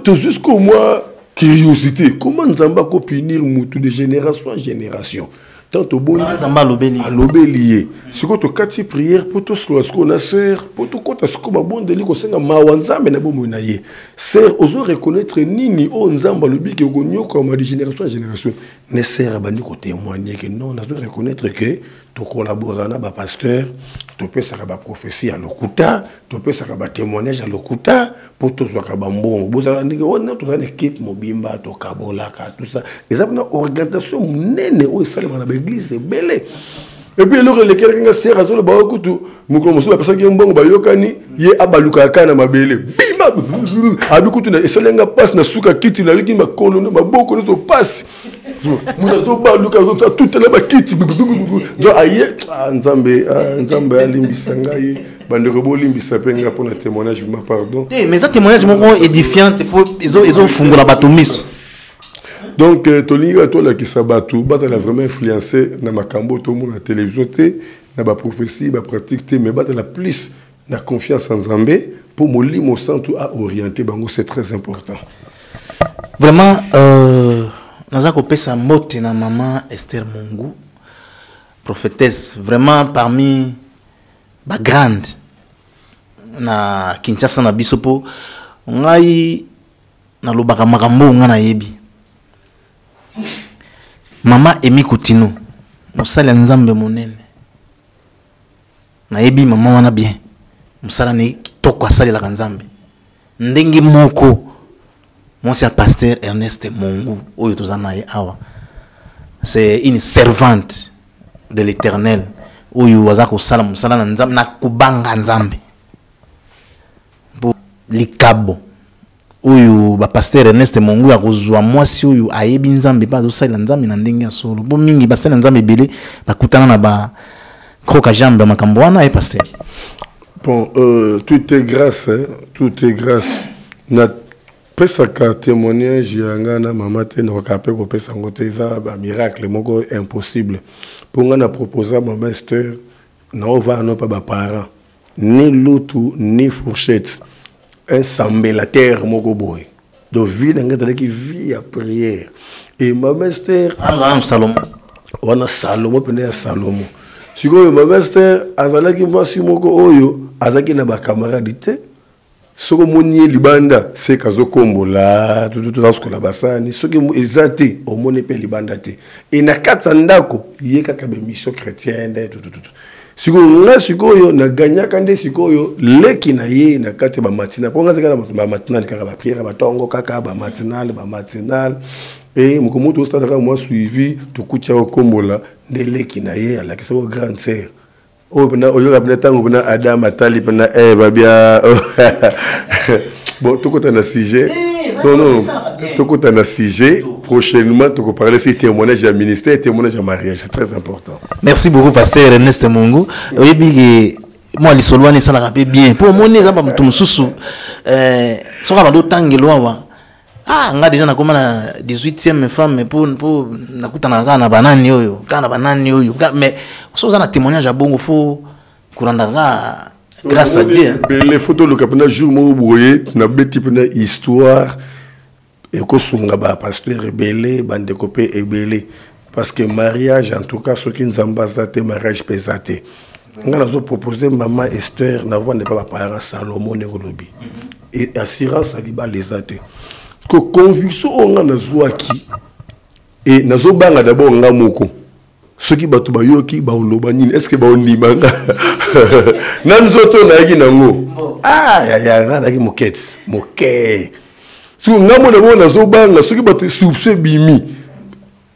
tout jusqu'au moi curiosité comment nzamba ko punir mutu de génération en génération tant au bon nzamba lobeli siko to kati prière pour tous ce qu'on a sœur pour tout kota siko ba bon deli ko senga mawanzambe na bomo na ye sœur ozo reconnaître nini o nzamba lobi ke ko nyoko ma de génération en génération ne sœur bandi ko témoigner que non na reconnaître que to collaborer na ba pasteur to peut ça ba prophétie à lokuta to peut ça ba témoignage à lokuta pour tous ba mbongo bozala ndike on to une équipe mobimba to kabola ka tout ça et ça une organisation nene o sale na l'église belé et puis alors les quelqu'un sert azolo ba kutu mukolo musu ba personne qui mbongo ba yokani ye abaluka kana mabele bima abikutu na eselenga passe na suka kiti na yiki makolo na maboko na so passe muna so ba luka tout na ba kiti do aye nzambe alimbisa ngai bandeko bolimbisa penga pour le témoignage ma pardon mais ça témoignage moko édifiant pour ils ont fungola batomiso. Donc, Toliga, toi, là, qui s'abattu, bah, t'as vraiment influencé dans ma cambo, tout le monde, la télévision, dans ma prophétie, ma pratique, mais bah, t'as la plus la confiance en Zambé pour mon lit, mon centre à orienter, bango, c'est très important. Vraiment, nous avons coupé sa motte na maman Esther Mungu, prophétesse, vraiment parmi les grandes na Kinshasa na bisopo, ngai na lobaka makambo ngana yebi. Mama Emi Koutino, musala nzambe monene. Na yebi mama wana bien. Musala ne kitoko asali la nzambe. Ndenge moko monsieur pasteur Ernest Mungu oyo tozana ye awa. C'est une servante de l'Éternel oyo wazako sala musala na nzambe na kubanga nzambe. Bo likabo oyo ba pasteur Ernest Mungu ya kozwa mwasi oyo ayebi nzambe ba zo sala nzambe na ndenge ya solo. Bo mingi ba sala nzambe belé bakutana na ba kroka jambe makambo wana e pasteur. Bon, tout est grâce, hein? Tout est grâce. Na pesa ka témoignage yanga na mama te na kapé ko pesa ngote za ba miracle moko impossible. Pour ngana proposer ma master na ova no pa ba parents ni lutu ni fourchette. Un sambelateur moko boy. Do vie ngata ki vie à prière. Et ma master Salomon. Wana Salomon pende Salomon. Siko ma master azalaki mwasi moko oyo azaki na ba camarade te. Soko moni libanda c'est kazo kombola tout ça la basani soki ezate o moni pe libanda te. Et na katandako yeka ka be mission chrétienne tout. Siko nga sikoyo na ganyaka nde sikoyo leki na ye na kate ba matinal ponga zaka ba matinal kaka ba prière ba tongo kaka ba matinal et mukomoto stadaka moi suivi to kutia kombola nde leki na ye ala kiso grande sœur o bena o yoga bena tango bena Adam atali bena Eva bia bon to kota na sujet non to kota na sujet prochainement tu peux parler sur témoignage à ministère et témoignage à mariage, c'est très important. Merci beaucoup pasteur Ernest Mungu. Oui, moi les solwani ça la rappelle bien. Pour mon nez ça va me tomber sous. Sera dans d'autres angles loin. ah nga déjà nakoma na 18e femme pour nakutana na banani oyo kana banani oyo mais so za na témoignage bongo faut kurandanga grâce à Dieu les photos le capitaine jour mo boye na beti pena histoire et ko sunga ba pasteur rebelle bande copé ebele parce que mariage en tout cas ce qui nous ambassade mariage pesate nga nazo proposer maman Esther na voix ne pas parents Salomon ngolobi et assurance aliba les athées que conviction on a zouaki et nazo banga d'abord nga moko ceux qui batu ba yoki ba oloba nini est-ce que ba ondimanga nanzoto na yaki nango ah ya nga na ki moket so nga mo na bo nazo banga ceux qui batu soupçon bimi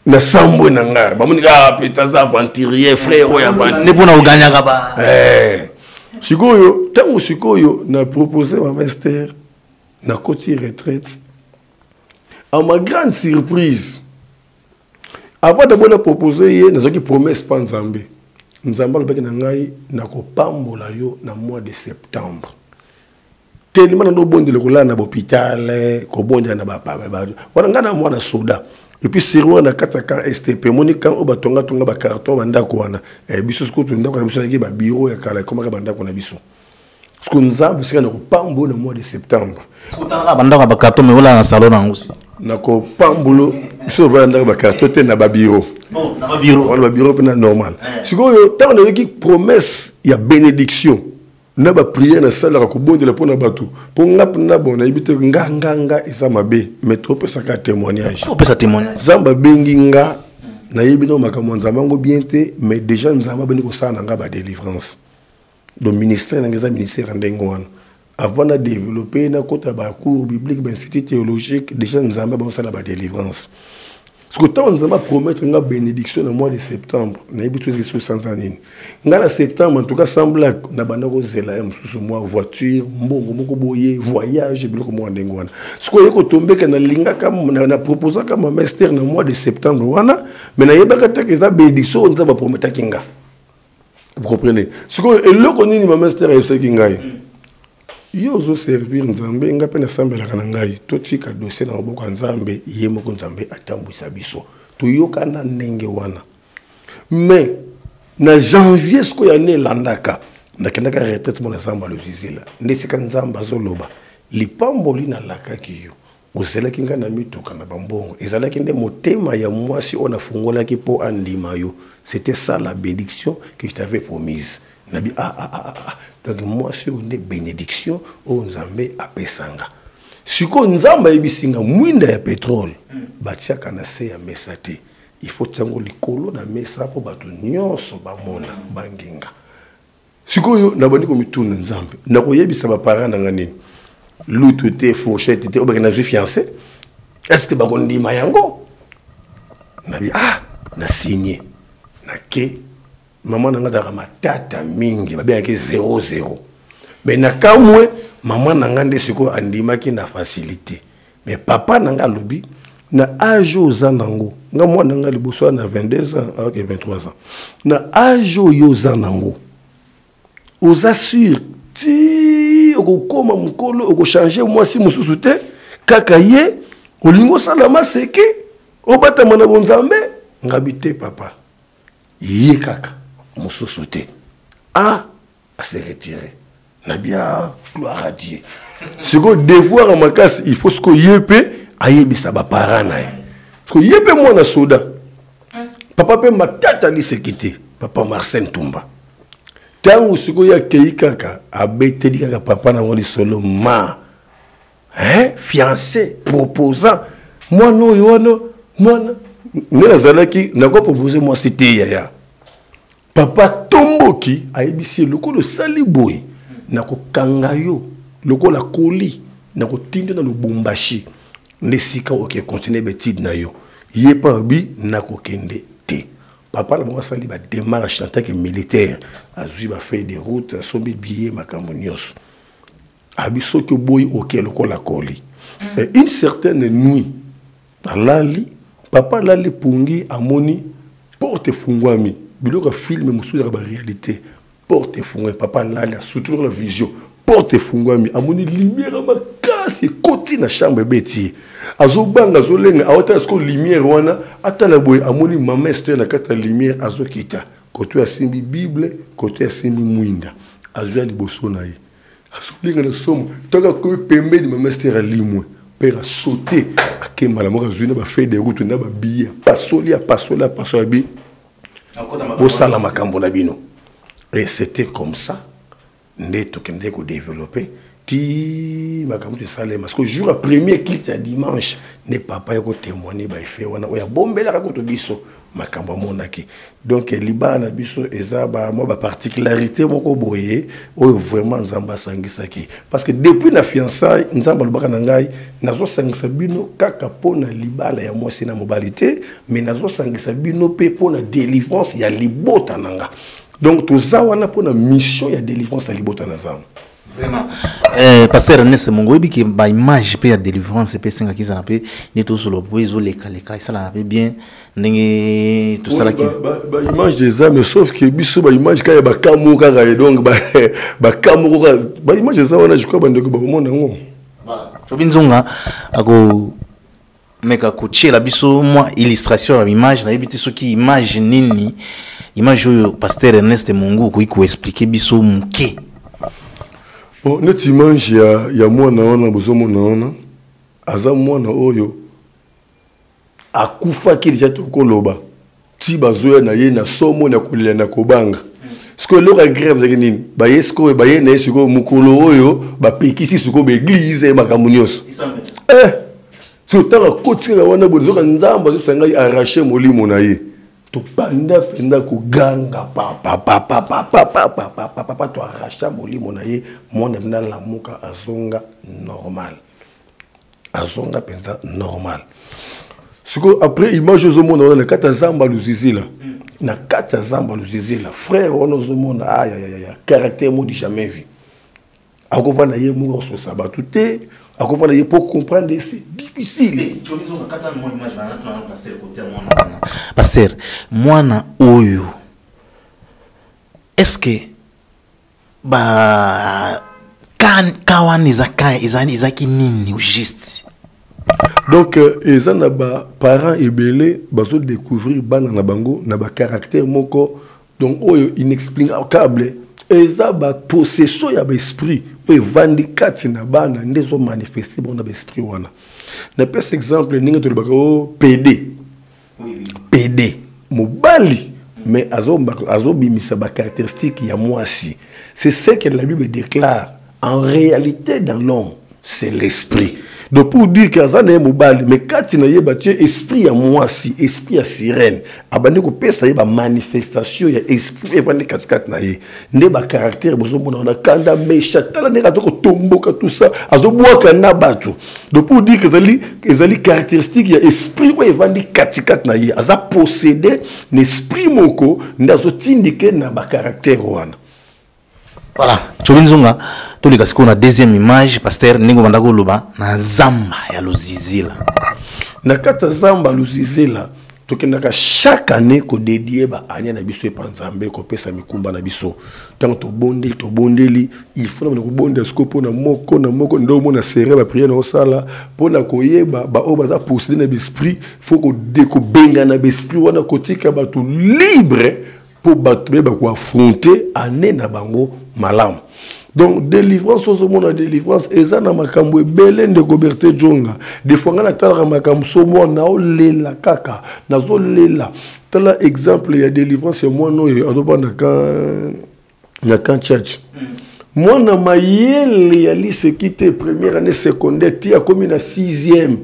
na sambo na nga ba moni ka pétas aventurier frère oya avant ne pona oganya ka ba sikoyo tango sikoyo na proposer ma Esther na côté retraite. À ma grande surprise, avant de proposer, nous avons promesse pas Nzambe. Nzambe le bec nangai na ko pambola yo na mois de septembre. Tellement na no bonde le kola na hôpital, ko bonde na ba wana ngana mwana soda. Et puis sirwa na kataka STP moni kan o batonga tonga ba carton banda ko wana. Biso sko to ndako na biso na ba bureau ya kala koma ka banda ko na biso. Ce que nous avons, c'est que nous avons pas le mois de septembre. Nous avons un carton, mais on salon aussi. Nous avons pas un carton, na bureau. Na bureau. On a bureau normal. Si vous avez une promesse, il y a bénédiction. Nous avons prié dans la salle de bon de la pona bateau. Pour nous avons évité nganga et ça m'a bé. Mais trop peu ça témoignage. Trop peu ça témoignage. Zamba benginga na yebino makamonza mango bienté, mais déjà nous avons béni ko ça na ngaba délivrance. Le ministère n'a ministère avant de développer un cours biblique, un institut théologique, déjà nous avons la délivrance. Ce que nous avons promettre une bénédiction au mois de septembre, nous avons tous les 60 années. En septembre, en tout cas, semble que nous avons une voiture, un voyage, ce que nous tombé que nous avons proposé comme un ministère au mois de septembre, mais nous avons une bénédiction, nous avons promettre Kinga. Vous comprenez? Ce que le connu ni maman Esther et ce qui ngaï. Yo zo servir Nzambe nga pena sambe la kanangai. Toti ka dossier na maboko Nzambe yemo ko Nzambe atambwisa biso. To yoka na ndenge wana. Mais na janvier ce ko ya ne landaka. Na kendaka retraite mon Nzamba le zizila. Ndesika Nzamba zoloba. Lipamboli na lakaki yo. Osela kinga na mituka na bambongo. Ezala kinde motema ya mwasi ona fungola ki po andima yo. C'était ça la bénédiction que je t'avais promise. Nabi donc moi c'est une bénédiction au Nzambe a pesanga. Siko Nzamba ebisinga mwinda ya pétrole. Batia kana se ya mesate. Il faut tango likolo na mesa po batu nyonso bamona banginga. Siko yo nabani ko mituna Nzambe. Na ko yebisa ba parents na ngani. Lutu te fourchette te obaka na fiancé. Est-ce que bakondi mayango? Nabi na signé. Nake maman nanga dara matata mingi babia ke 0-0 mais nakamwe maman nanga ndesiko andimaki na facilité mais papa nanga lobi na âge ozanango nga mwana nanga liboso na 22 ans avec 23 ans na âge yozanango oza sûr ti okokoma mukolo okochanger mwasi mususu te kaka ye olingo salama seke obata mana bonzambe ngabite papa Yé kaka, mon sous-sauté. À se retirer. Nabia, gloire à Dieu. Ce qu'on devoir à ma casse, il faut ce qu'on yépe, aïe, bisaba paranaï. Ce qu'on yépe, moi, na soda. Papa, peut ma tête à se quitter. Papa Marcel Toumba. Tant où ce qu'on y a kei kaka, abete di kaka, papa n'a pas solo ma. Hein, fiancé, proposant. Moi, non, moi, non. Nezalaki nako proposer moi c'était yaya papa tomboki aibisi loko le saliboy nako kangayo loko la koli nako tinde na lubumbashi nesika oke continuer betide na yo yepa bi nako kende te papa la moi sali ba démarche en tant que militaire azui ba fait des routes sombi billet makamonios abiso que boy oke loko la koli une certaine nuit alali papa là les pungi amoni porte fungwami biloko film musuza ba réalité porte fungwami papa là la soutenir la vision porte fungwami amoni lumière makasi koti na chambre beti azobanga azolenga awata sko lumière wana atala boy amoni mama Esther na kata lumière azokita koto asimbi bible koto asimbi mwinda azwa liboso na ye azolenga na somo toka ko pembeni mama Esther alimwe père sauter akemala mo azuna ba fait de route na ba billet pasoli bi bosala makambo na bino et c'était comme ça ndeto kende ko développer ti makambo de salem parce que jour à premier clip à dimanche ne papa ko témoigner ba fait wana oya bombela ko to biso makambo monaki donc libana biso ezaba moi ba particularité moko boye o vraiment nzamba sangisaki parce que depuis la fiançailles nzamba lobaka na ngai nazo sangisa bino kaka pona libala ya mwasi na mobalité mais nazo sangisa bino pe pona délivrance ya libota nanga donc toza wana pona mission ya délivrance ya libota na nzamba. Vraiment. Pasteur Ernest Mongoyebi qui ba image pe ya délivrance pe singa kiza na pe ni to solo boizo leka ça na pe bien ndenge tout ça là qui ba image des âmes sauf que biso ba image ka ya ba kamu ka ga donc ba kamu ba image des âmes je crois ba ndeko ba monde ngo voilà to binzonga ako meka ko chela biso moi illustration ya image na yebiti soki image nini image oyo Pasteur Ernest Mongoyebi ko expliquer biso muke. Bon, notre image ya mwana wana bozomo na wana aza mwana oyo akufa ki déjà tokoloba ti bazoya na ye na somo na kolela na kobanga ce lo ka grève za nini ba yesko ba ye na yesko mukolo oyo ba pekisi suko be église makambo nyonso so tala kotinga wana bozoka nzamba zo sanga arracher molimo na ye to panda penda ko ganga papa to arracha molimo na ye mona mna la muka azonga normal azonga penda normal siko après image zo mona na kata zamba luzizila na kata zamba luzizila frère ono zo mona aya caractère mo di jamais vu akova na ye mo so sabatu te akova na ye pour comprendre c'est difficile. Pasteur, mwana oyo est-ce que ba kawan izaki nini juste donc ezana ba parents ebele bazo découvrir bana na bango na ba caractère moko donc oyo inexplicable eza ba possession ya ba esprit e vandi kati na bana ndezo manifester bon na ba esprit wana na pes exemple ninga to bako PD PD mobali mais azo bimisa ba caractéristique ya mwasi c'est ce que la Bible déclare en réalité dans l'homme c'est l'esprit. Donc pour dire que azana mobali mais kati na yeba tie esprit ya mwasi esprit ya sirène abandi ko pesa yeba manifestation ya esprit et bandi kati na ye nde ba caractère bozo mona na kanda mesha tala ne ka to tomboka tout ça azobwaka na batu. Donc pour dire que ezali caractéristique ya esprit ko evandi kati na ye aza posséder l'esprit moko ndazo tindike na ba caractère wana. Voilà, Cholinzonga, tous les gars, na deuxième image, Pasteur Ningo Vandako Luba, na Zamba ya Luzizila. Na kata Zamba Luzizila, tokendaka chaque année ko dédié ba anya na biso pa Nzambe ko pesa mikumba na biso. Tant to bondeli, il faut na ko bonde scopo na moko ndo mo na serre ba prière na sala pona ko yeba ba o baza posséder na esprit, faut ko deko benga na esprit wana ko tika ba tout libre pour battre ko affronter année na bango malam. Donc délivrance au monde délivrance ezana makambo ebele de Goberté Jonga des fois ngana tala makambo so mo na olela kaka nazo lela tala exemple ya délivrance moi no adoba na kan church moi na mayele ya lycée quitté première année secondaire ti a commis na 6e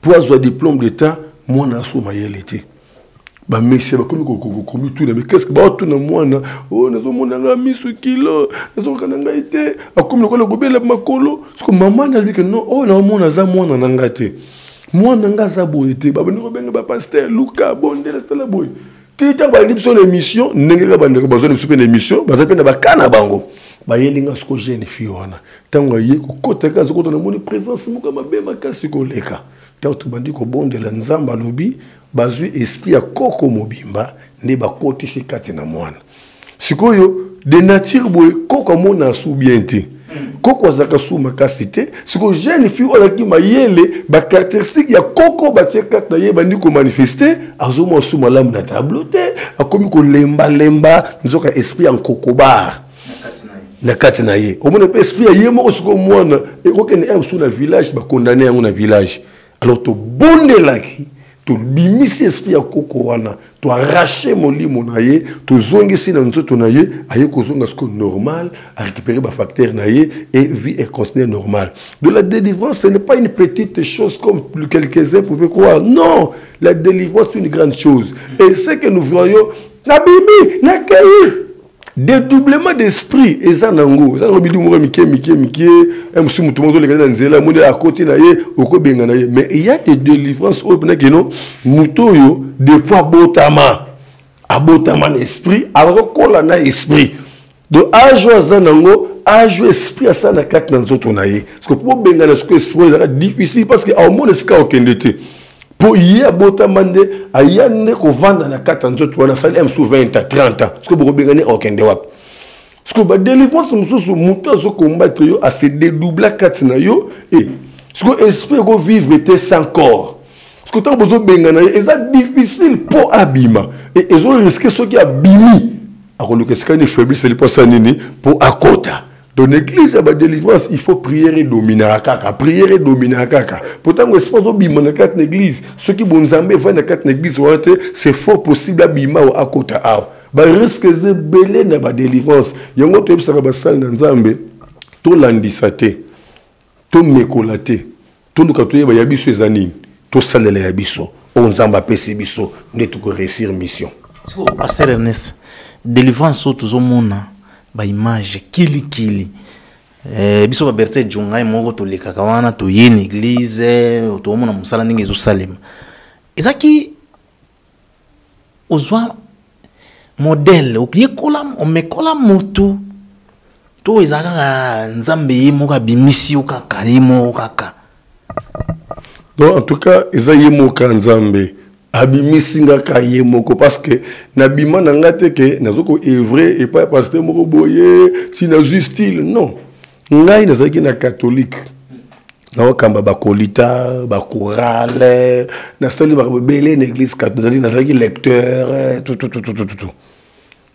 pour avoir diplôme d'état moi na so mayele était ba mesi ba komi komi tout mais qu'est-ce que ba tout na mwana oh nazo mona nga misu kilo nazo kana nga ite akomi ko le gobela makolo parce que maman na lui que non oh na mona za mwana na ngate mwana nga za boyete ba bani ko benga ba pasteur Luka bondela sala boy tita ba ni son émission ndenge ka bande ko ba zone super émission ba za pena ba kana bango ba yelinga sko jeune fille wana tango ye ko kota ka zo ko na moni présence muka mabema kasi ko leka tanto bandi ko bondela nzamba lobi bazui esprit ya koko mobimba ne ba koti sikati na mwana sikoyo de nature boy koko mona su bienti Koko azaka sou makasité ce que jeune fille on a qui mayele ba caractéristique ya koko ba teka na ye bandi ko manifester azomo sou malamu na tableauté akomi ko lemba nzoka esprit en kokobar na katina ye o mona esprit ye mo ko mwana e ko ken em sou na village ba condamner yango na village alors to bondelaki to bimisi esprit ya koko wana to arracher molimo na ye to zongisi na nzoto na ye aye ko zonga ce normal à récupérer ba facteur na ye et vie et continuer normal. De la délivrance ce n'est pas une petite chose comme quelques-uns pouvaient croire. Non, la délivrance c'est une grande chose et ce que nous voyons na bimi na kayi dédoublement d'esprit et ça nango ça ngobili mo mike emsu mutu mozo le kana nzela mone à côté na ye okobenga na ye mais il y a des délivrances au pena que non muto yo de fois botama abotama l'esprit alors kola na esprit de ajo za nango ajo esprit ça na kat na nzoto na ye parce que pour benga na ce que esprit c'est difficile parce que au monde ska okendete pour y abotamande ayane ko vendre na kata nzoto wana sali em sous 20 à 30 ans parce que beaucoup bengane okende wap parce que ba délivrance mususu muto azo combattre yo à se dédoubler kati na yo et parce que esprit go vivre était sans corps parce que tant bozo bengana c'est difficile pour abima et ils ont risqué ce qui a bimi a coloquer ce qui faiblesse c'est pour ça nini pour akota. Dans l'église, la délivrance, il faut prier et dominer à kaka. Prier et dominer à kaka. Pourtant, l'espace de bima dans quatre églises, ceux qui vont zambé dans quatre églises, c'est fort possible à bima ou à kota. Bah risque de belé dans la délivrance. Yango to ebisa ba sal na nzambe, to landisate, to mekolate, to lukato ba yabiso ezanini, to salela yabiso, on nzamba pesi biso, netu ko réussir mission. Pasteur Ernest, délivrance tout mona. Ba image kili biso ba Berthe Jungai moko to lekaka wana to yeni église to mona musala ninge zo salema ezaki ozwa modèle okiekola omekola mutu to ezaka nzambe yemo bimisi okaka yemo okaka donc en tout cas ezaye moka nzambe abimisi ngaka ye moko parce que nabima na ngate ke nazoko evrer et pas pasteur moko boye si na style non ngai nazaki na catholique na okamba ba kolita ba chorale na style ba belé na église catholique nazaki lecteur tout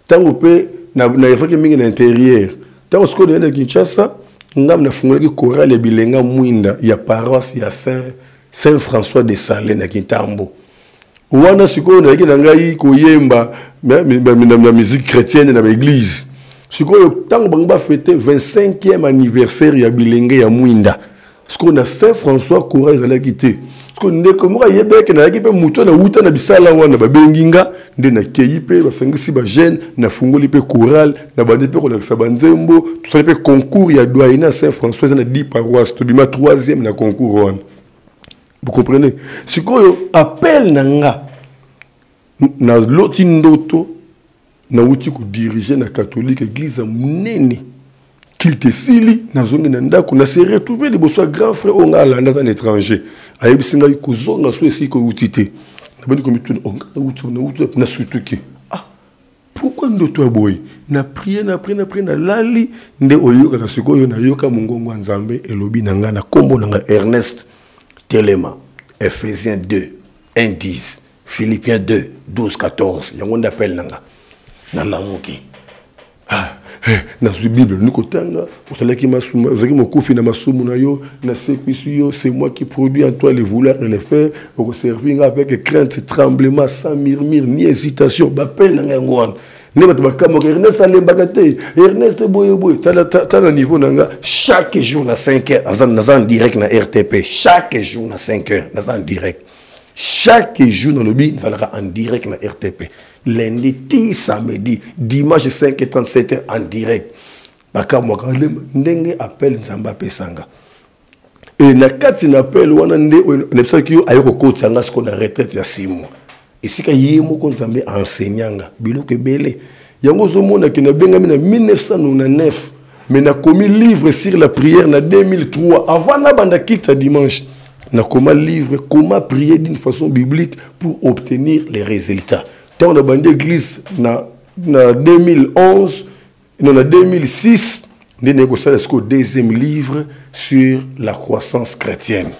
tant pe na efaki mingi na intérieur tant ce qu'on est de Kinshasa ngam na fungolaki chorale bilenga mwinda ya paroisse ya Saint François de Sales na Kintambo. Wana siko na yaki na ngai koyemba na musique chrétienne na l'église. Siko tango banga fêter 25e anniversaire ya bilenge ya Mwinda. Siko na Saint François Koura ezala kité. Siko ndeko mo yebeke na yaki pe muto na wuta na bisala wana ba benginga nde na keyipe ba sangisi ba jeune na fungoli pe chorale na bande pe ko lakisa banzembo to sala pe concours ya doyen na Saint François na 10 paroisses to bima 3e na concours wana. Vous comprenez? Ce qu'on appelle nanga na loti ndoto na uti ko diriger na catholique église munene qu'il te sili na zongi na ndako na se retrouver les bosso grand frère on a là dans étranger ayebi singa ko zonga so esi ko utité na bandi ko mituna on na uti na surtout ki pourquoi ndoto boy na prier na lali nde oyoka ka sikoyo na yoka mungongo nzambe elobi nanga na kombo nanga Ernest Telema, Ephésiens 2, 1, 10, Philippiens 2, 12, 14. Il y a un appel là. Dans la moquée. Dans la Bible, nous kotanga, c'est moi qui produis en toi les vouloirs et les faire, pour servir avec crainte, tremblement, sans murmure, ni hésitation. Appel là. Ernest Ernest Boyoboy, t'as niveau nanga chaque jour na 5 heures en direct na RTP, chaque jour na 5 heures en direct, chaque jour dans le bi en direct na RTP, lundi, samedi, dimanche 5h37 en direct. Baka mwaka ndenge appel nzamba pesanga et na kati na appel wana nde on ebisa ki yo ayoko kotanga ce qu'on a retraite ya 6 mois. Ici, il y a un enseignant, Biloko Belé. Il y a un qui a bien en 1999, mais il a commis un livre sur la prière en 2003. Avant de quitter dimanche, il a commis un livre comment prier d'une façon biblique pour obtenir les résultats. Tant on a bandé l'église en 2011, en 2006, Ndene ko sala ce deuxième livre sur la croissance chrétienne.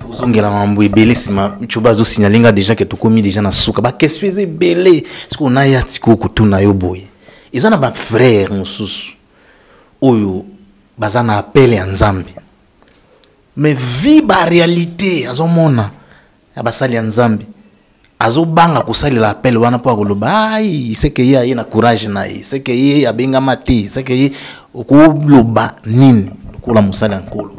Ozongela mambo ebele sima chuba zo signalinga déjà que tokomi déjà na suka ba question ebele ce qu'on a ya tiko kutuna yo boye ezana ba frère mosusu oyo bazana appel ya Nzambe mais vi ba réalité azomona ya basali ya Nzambe azobanga kosalela appel wana po akoloba ai c'est que ye na courage na ye c'est que ye abenga mati c'est que ye okoloba nini kola musala nkolo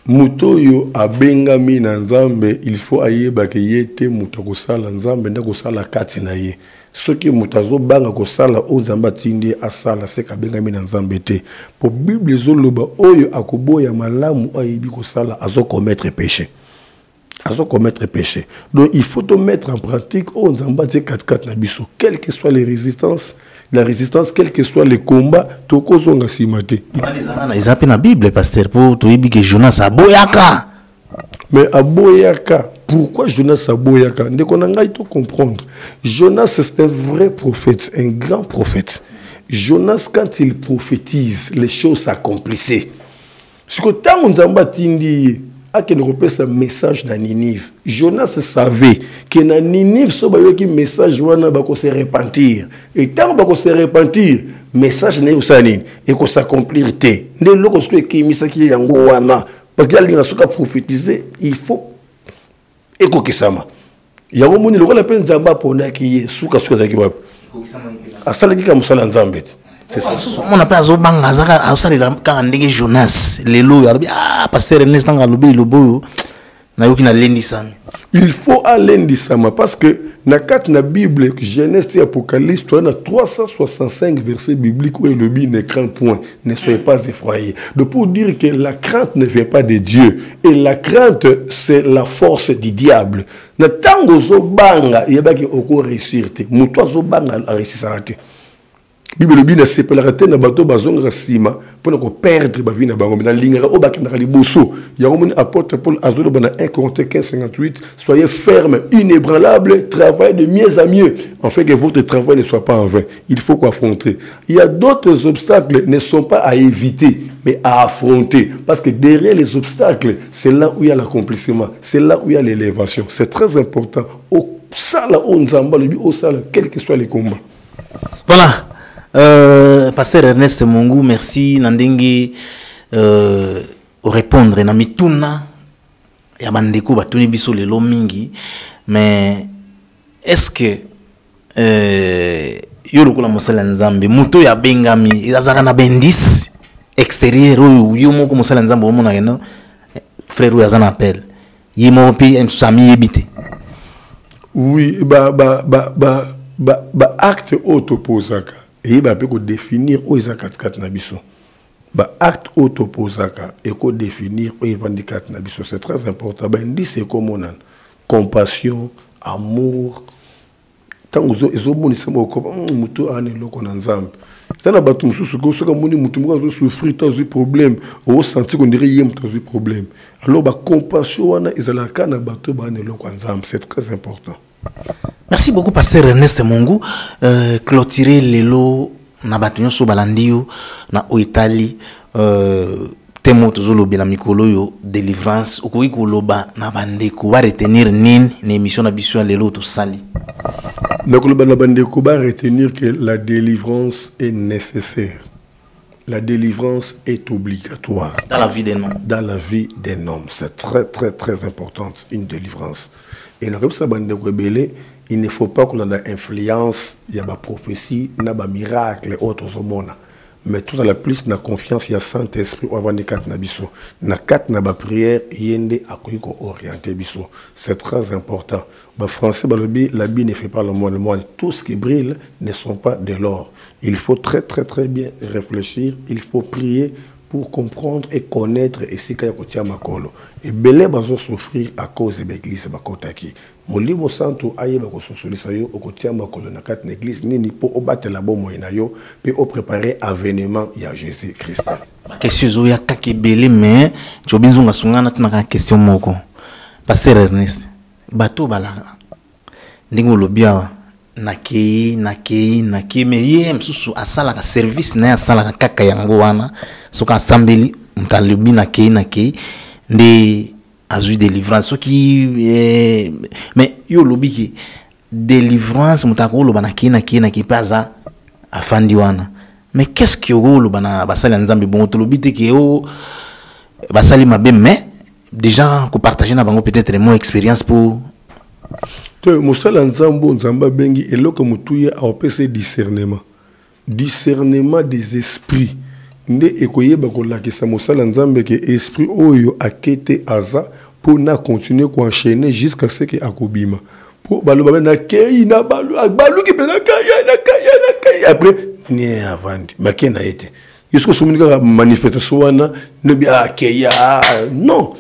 Muto yo abengami na Nzambe, il faut ayeba ke yete muto kosala Nzambe nda kosala kati na ye. Soki mutazo banga kosala o Nzamba tindi asala se ka bengami na Nzambe te. Po Bible zoloba oyo akoboya malamu ayebi kosala azo commettre péché. Azo commettre péché. Donc il faut te mettre en pratique o Nzamba te kat na biso, quelles que soient les résistances. La résistance, quel que soit le combat, toko zonga simate. Ils appellent la Bible, pasteur, pour te dire que Jonas a boyaka. Mais à boyaka, pourquoi Jonas a boyaka? Ne connaît pas comprendre. Jonas c'est un vrai prophète, un grand prophète. Jonas quand il prophétise, les choses s'accomplissaient. Ce que tant on zamba tindi a qu'il repère un message dans Ninive. Jonas savait que dans Ninive, so ba yoki message wana ba ko se repentir. Et tant ba ko se repentir, message ne usani et ko s'accomplir té. Ndé loko so ki misaki yango wana parce que ali ngasuka prophétiser, il faut eko kisama. Yango moni loko la peine zamba pona ki suka suka ki wap. Asala ki ka musala Nzambe. C'est ça. On appelle Azobanga Azaka Asalila Kandege Jonas, Lelo, ah, pasteur Ernest Ngalobi, Lobo, Nayoki na Lendi Sami. Il faut aller Lendi Sama parce que na la Bible, Genèse et Apocalypse, tu as 365 versets bibliques où le bi ne craint point, ne soyez pas effrayés. Donc pour dire que la crainte ne vient pas de Dieu et la crainte c'est la force du diable. Na tango zo banga, yebaki oko réussir te. Muto zo banga a réussir ça raté. Bible le bina séparate na bato bazonga sima pour ko perdre ba vie na bango na lingara o bakina liboso ya ko moni apôtre Paul azolo bana 1 Corinthiens 15:58 soyez fermes inébranlables travaillez de mieux à mieux afin que votre travail ne soit pas en vain. Il faut qu'affronter. Il y a d'autres obstacles ne sont pas à éviter mais à affronter parce que derrière les obstacles c'est là où il y a l'accomplissement, c'est là où il y a l'élévation. C'est très important au sala on nzamba le bi au sala quel que soit les combats. Voilà. Pasteur Ernest Mungu, merci Nandingi répondre na mituna ya bandeko batuni biso lelo mingi mais est-ce que yo lokola mosala Nzambe muto ya bengami azaka na bendis extérieur oyo yo moko mosala Nzambe omona keno frère oyo azana appel yimo pi ensami yebite. Oui, acte autoposaka et il peut définir où ils ont 4 nabiso. Acte autoposaka et ko définir où ils ont 4 nabiso. C'est très important. Dit c'est comme on a compassion, amour. Tant que ils ont moni sama ko mutu ane loko na Nzambe. Tana batu mususu ko soka moni mutu mo zo souffrir ta zu problème, au senti qu'on dirait yem ta zu problème. Alors compassion wana izalaka na batu ba ane loko na Nzambe, c'est très important. Merci beaucoup pasteur Ernest Mungu. Clôturer lelo na batunyo so balandio na o Italie temo tozolo bela mikolo yo délivrance okoki koloba na bandeko ba retenir nini na émission na biso lelo to sali. Na koloba na bandeko ba retenir que la délivrance est nécessaire. La délivrance est obligatoire dans la vie d'un homme. Dans la vie d'un homme, c'est très très très important une délivrance. Et comme ça bandeko belé, il ne faut pas qu'on ait d'influence, il y a des prophéties, il y a des miracles, autres au monde. Mais tout à la plus, na confiance, il y a Saint-Esprit, on va dire 4 nabiso. Na 4 na ba prière, yende akoyi ko orienter biso. C'est très important. Ba français ba la Bible ne fait pas le monde. Tout ce qui brille ne sont pas de l'or. Il faut très très très bien réfléchir, il faut prier pour comprendre et connaître et si kaya kotia makolo. Et belé bazo souffrir à cause de l'église bakotaki. Molimo santo ayeba ko sosolisa yo okotia makolo na kat l'église nini po obatela bo moyena yo pe o préparer avènement ya Jésus Christ. Question zo ya kake belé mais chobinzunga sungana tuna question moko. Pasteur Ernest, bato bala ndingo lobia nakei mais ye msusu asala ka service na asala kaka yango wana soka asambeli mutalobi nakei nde azui délivrance soki mais yo lobi ki délivrance mutako loba nakei paza afandi wana mais qu'est-ce que yo loba na basali nzambe bon to lobi te ke yo basali mabe mais déjà ko partager na bango peut-être mon expérience pour to mosala nzambo nzamba bengi eloko mutuye apesa discernement des esprits nde ekoyeba kolakisa mosala nzambe ke esprit oyo akete aza pour na continuer ko enchaîner jusqu'à ce que akobima pour baloba na kei na balu ki pena kaya après ni avandi makena été est-ce que ce monde manifestation wana ne bien akaya non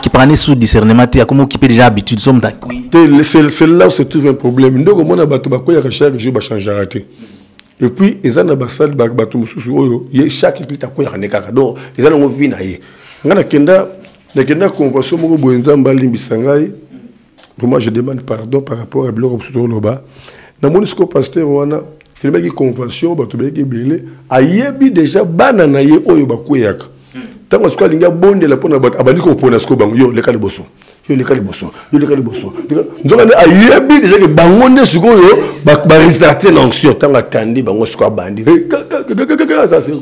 qui prend sous discernement tu comme occupé déjà habitude somme d'accueil c'est là où se trouve un problème donc mona bato bakoya chaque jour ba changer raté et puis ezana basal bato mususu oyo chaque clip akoya nekaka donc ezana ngo vi na ye ngana kenda convention moko boenzamba limbisangai moi je demande pardon par rapport à blog mususu loba na monisco pasteur wana tellement que convention bato beke belé ayebi déjà bana na ye oyo bakoyaka tango siko linga bonde la pona bato abandi ko pona siko bango yo leka liboso nzoka ne ayebi déjà que bango nde siko yo ba resarter l'onction tango atandi bango siko abandi ça c'est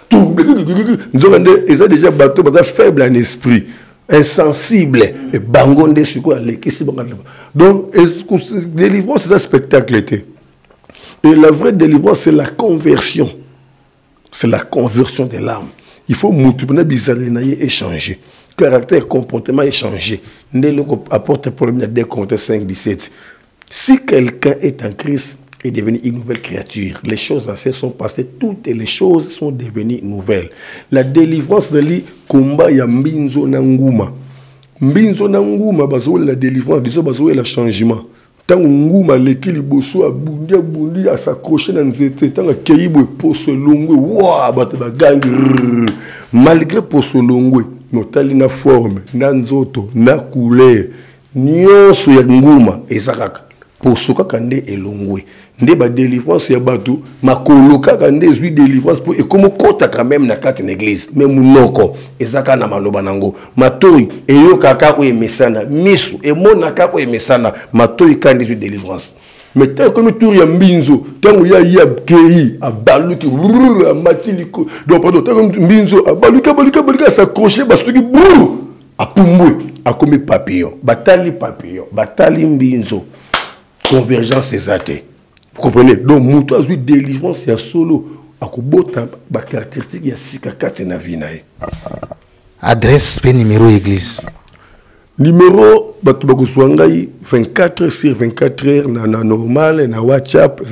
tout nzoka ne eza déjà bato ba faible en esprit insensible et bango nde siko alekisi bango donc délivrance c'est un spectacle était. Et la vraie délivrance, c'est la conversion. C'est la conversion de l'âme. Il faut échanger. Caractère, comportement échanger. Ndé apporte le problème de 2 Corinthiens 5, 17. Si quelqu'un est en Christ, est devenu une nouvelle créature. Les choses anciennes sont passées, toutes les choses sont devenues nouvelles. La délivrance de li combat ya mbinzo nanguma. Mbinzo nanguma bazo la délivrance, disons bazo la changement. Tant nguma leki liboso abundi à s'accrocher dans nzete tant keibo poso longwe wa bato bagangi malgré poso longwe notali na forme na nzoto na couleur nyonso ya nguma ezakaka poso kaka nde elongwe nde ba délivrance ya bato makolo kaka nde ezwi délivrance pour et comme kota quand même na kati na église même munoko ezaka na maloba nango matoi eyo kaka o emesana misu emonaka o emesana matoi kandi ezwi délivrance mais tant comme tour ya mbinzo tango ya kei abaluki amatiliko donc pardon tant comme mbinzo abaluka s'accrocher bastuki apumbwe akomi papillon batali mbinzo convergence exatée. Vous comprenez? Donc, Moutou a eu délivrance, il y a solo, à Kubota, ma caractéristique, il y a 6 4 na vinae. Adresse, pe numéro église. Numéro, Batubaguswangai, 24 sur 24 heures, na normal, na WhatsApp,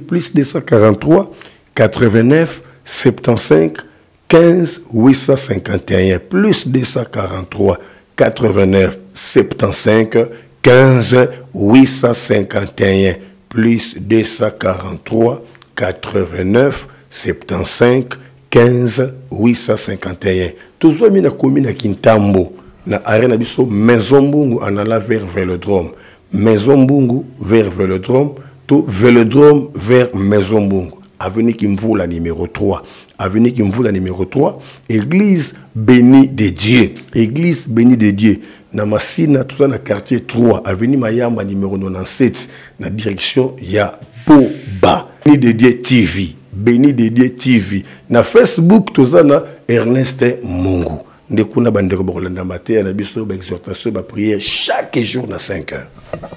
plus 243, 89, 75, 15, 851, plus 243, 89, 75, 15 851 plus 243 89 75 15 851. Toujours mis na commune à Kintambo na arena biso Maison Mbungu en allant vers Vélodrome. Maison Mbungu vers Vélodrome, tout Vélodrome vers Maison Mbungu. Avenue Kimvula numéro 3. Avenue Kimvula numéro 3. Église bénie de Dieu. Église bénie de Dieu. Na Masina, tout ça, dans quartier 3, avenue Mayamba, numéro 97, na direction ya Boba. Béni de Dieu TV. Béni de Dieu TV. Na Facebook, tout ça, na Ernest Mungu. Ndekuna bandeko bokolanda matin na biso ba exhortation ba prière chaque jour na 5 heures.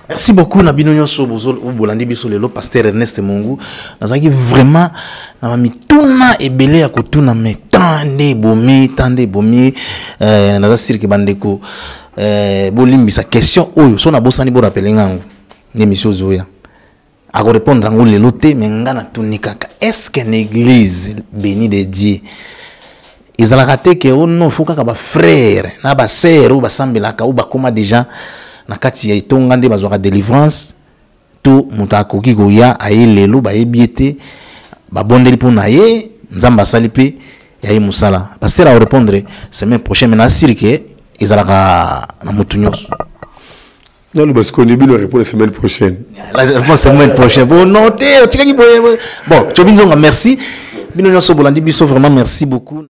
Merci beaucoup na bino nyonso bolandi biso lelo pasteur Ernest Mungu. Nazaki vraiment na mituna ebele ya kotuna me tande bomi naza sirke bandeko bolimbisa question oyo so na bosani bo rappeler ngango ni émission zoya. A répondre ngo lelo te mais ngana tunikaka. Est-ce qu'une église bénie de Dieu ils ont raté que on faut kaka ba frère na ba sœur ou ba sambelaka ou ba koma déjà na kati ya itonga nde bazwa délivrance tout mutako kiko ya ayelelo ba ebiete ba bondeli pona ye nzamba salipe ya yi musala pasteur a répondre semaine prochaine mais na sirke ils ont na mutunyos Non, parce qu'on est bien répondre la semaine prochaine. La semaine prochaine. Bon, non, bon, merci. Bino Nyonso Bolandi Biso, vraiment merci beaucoup.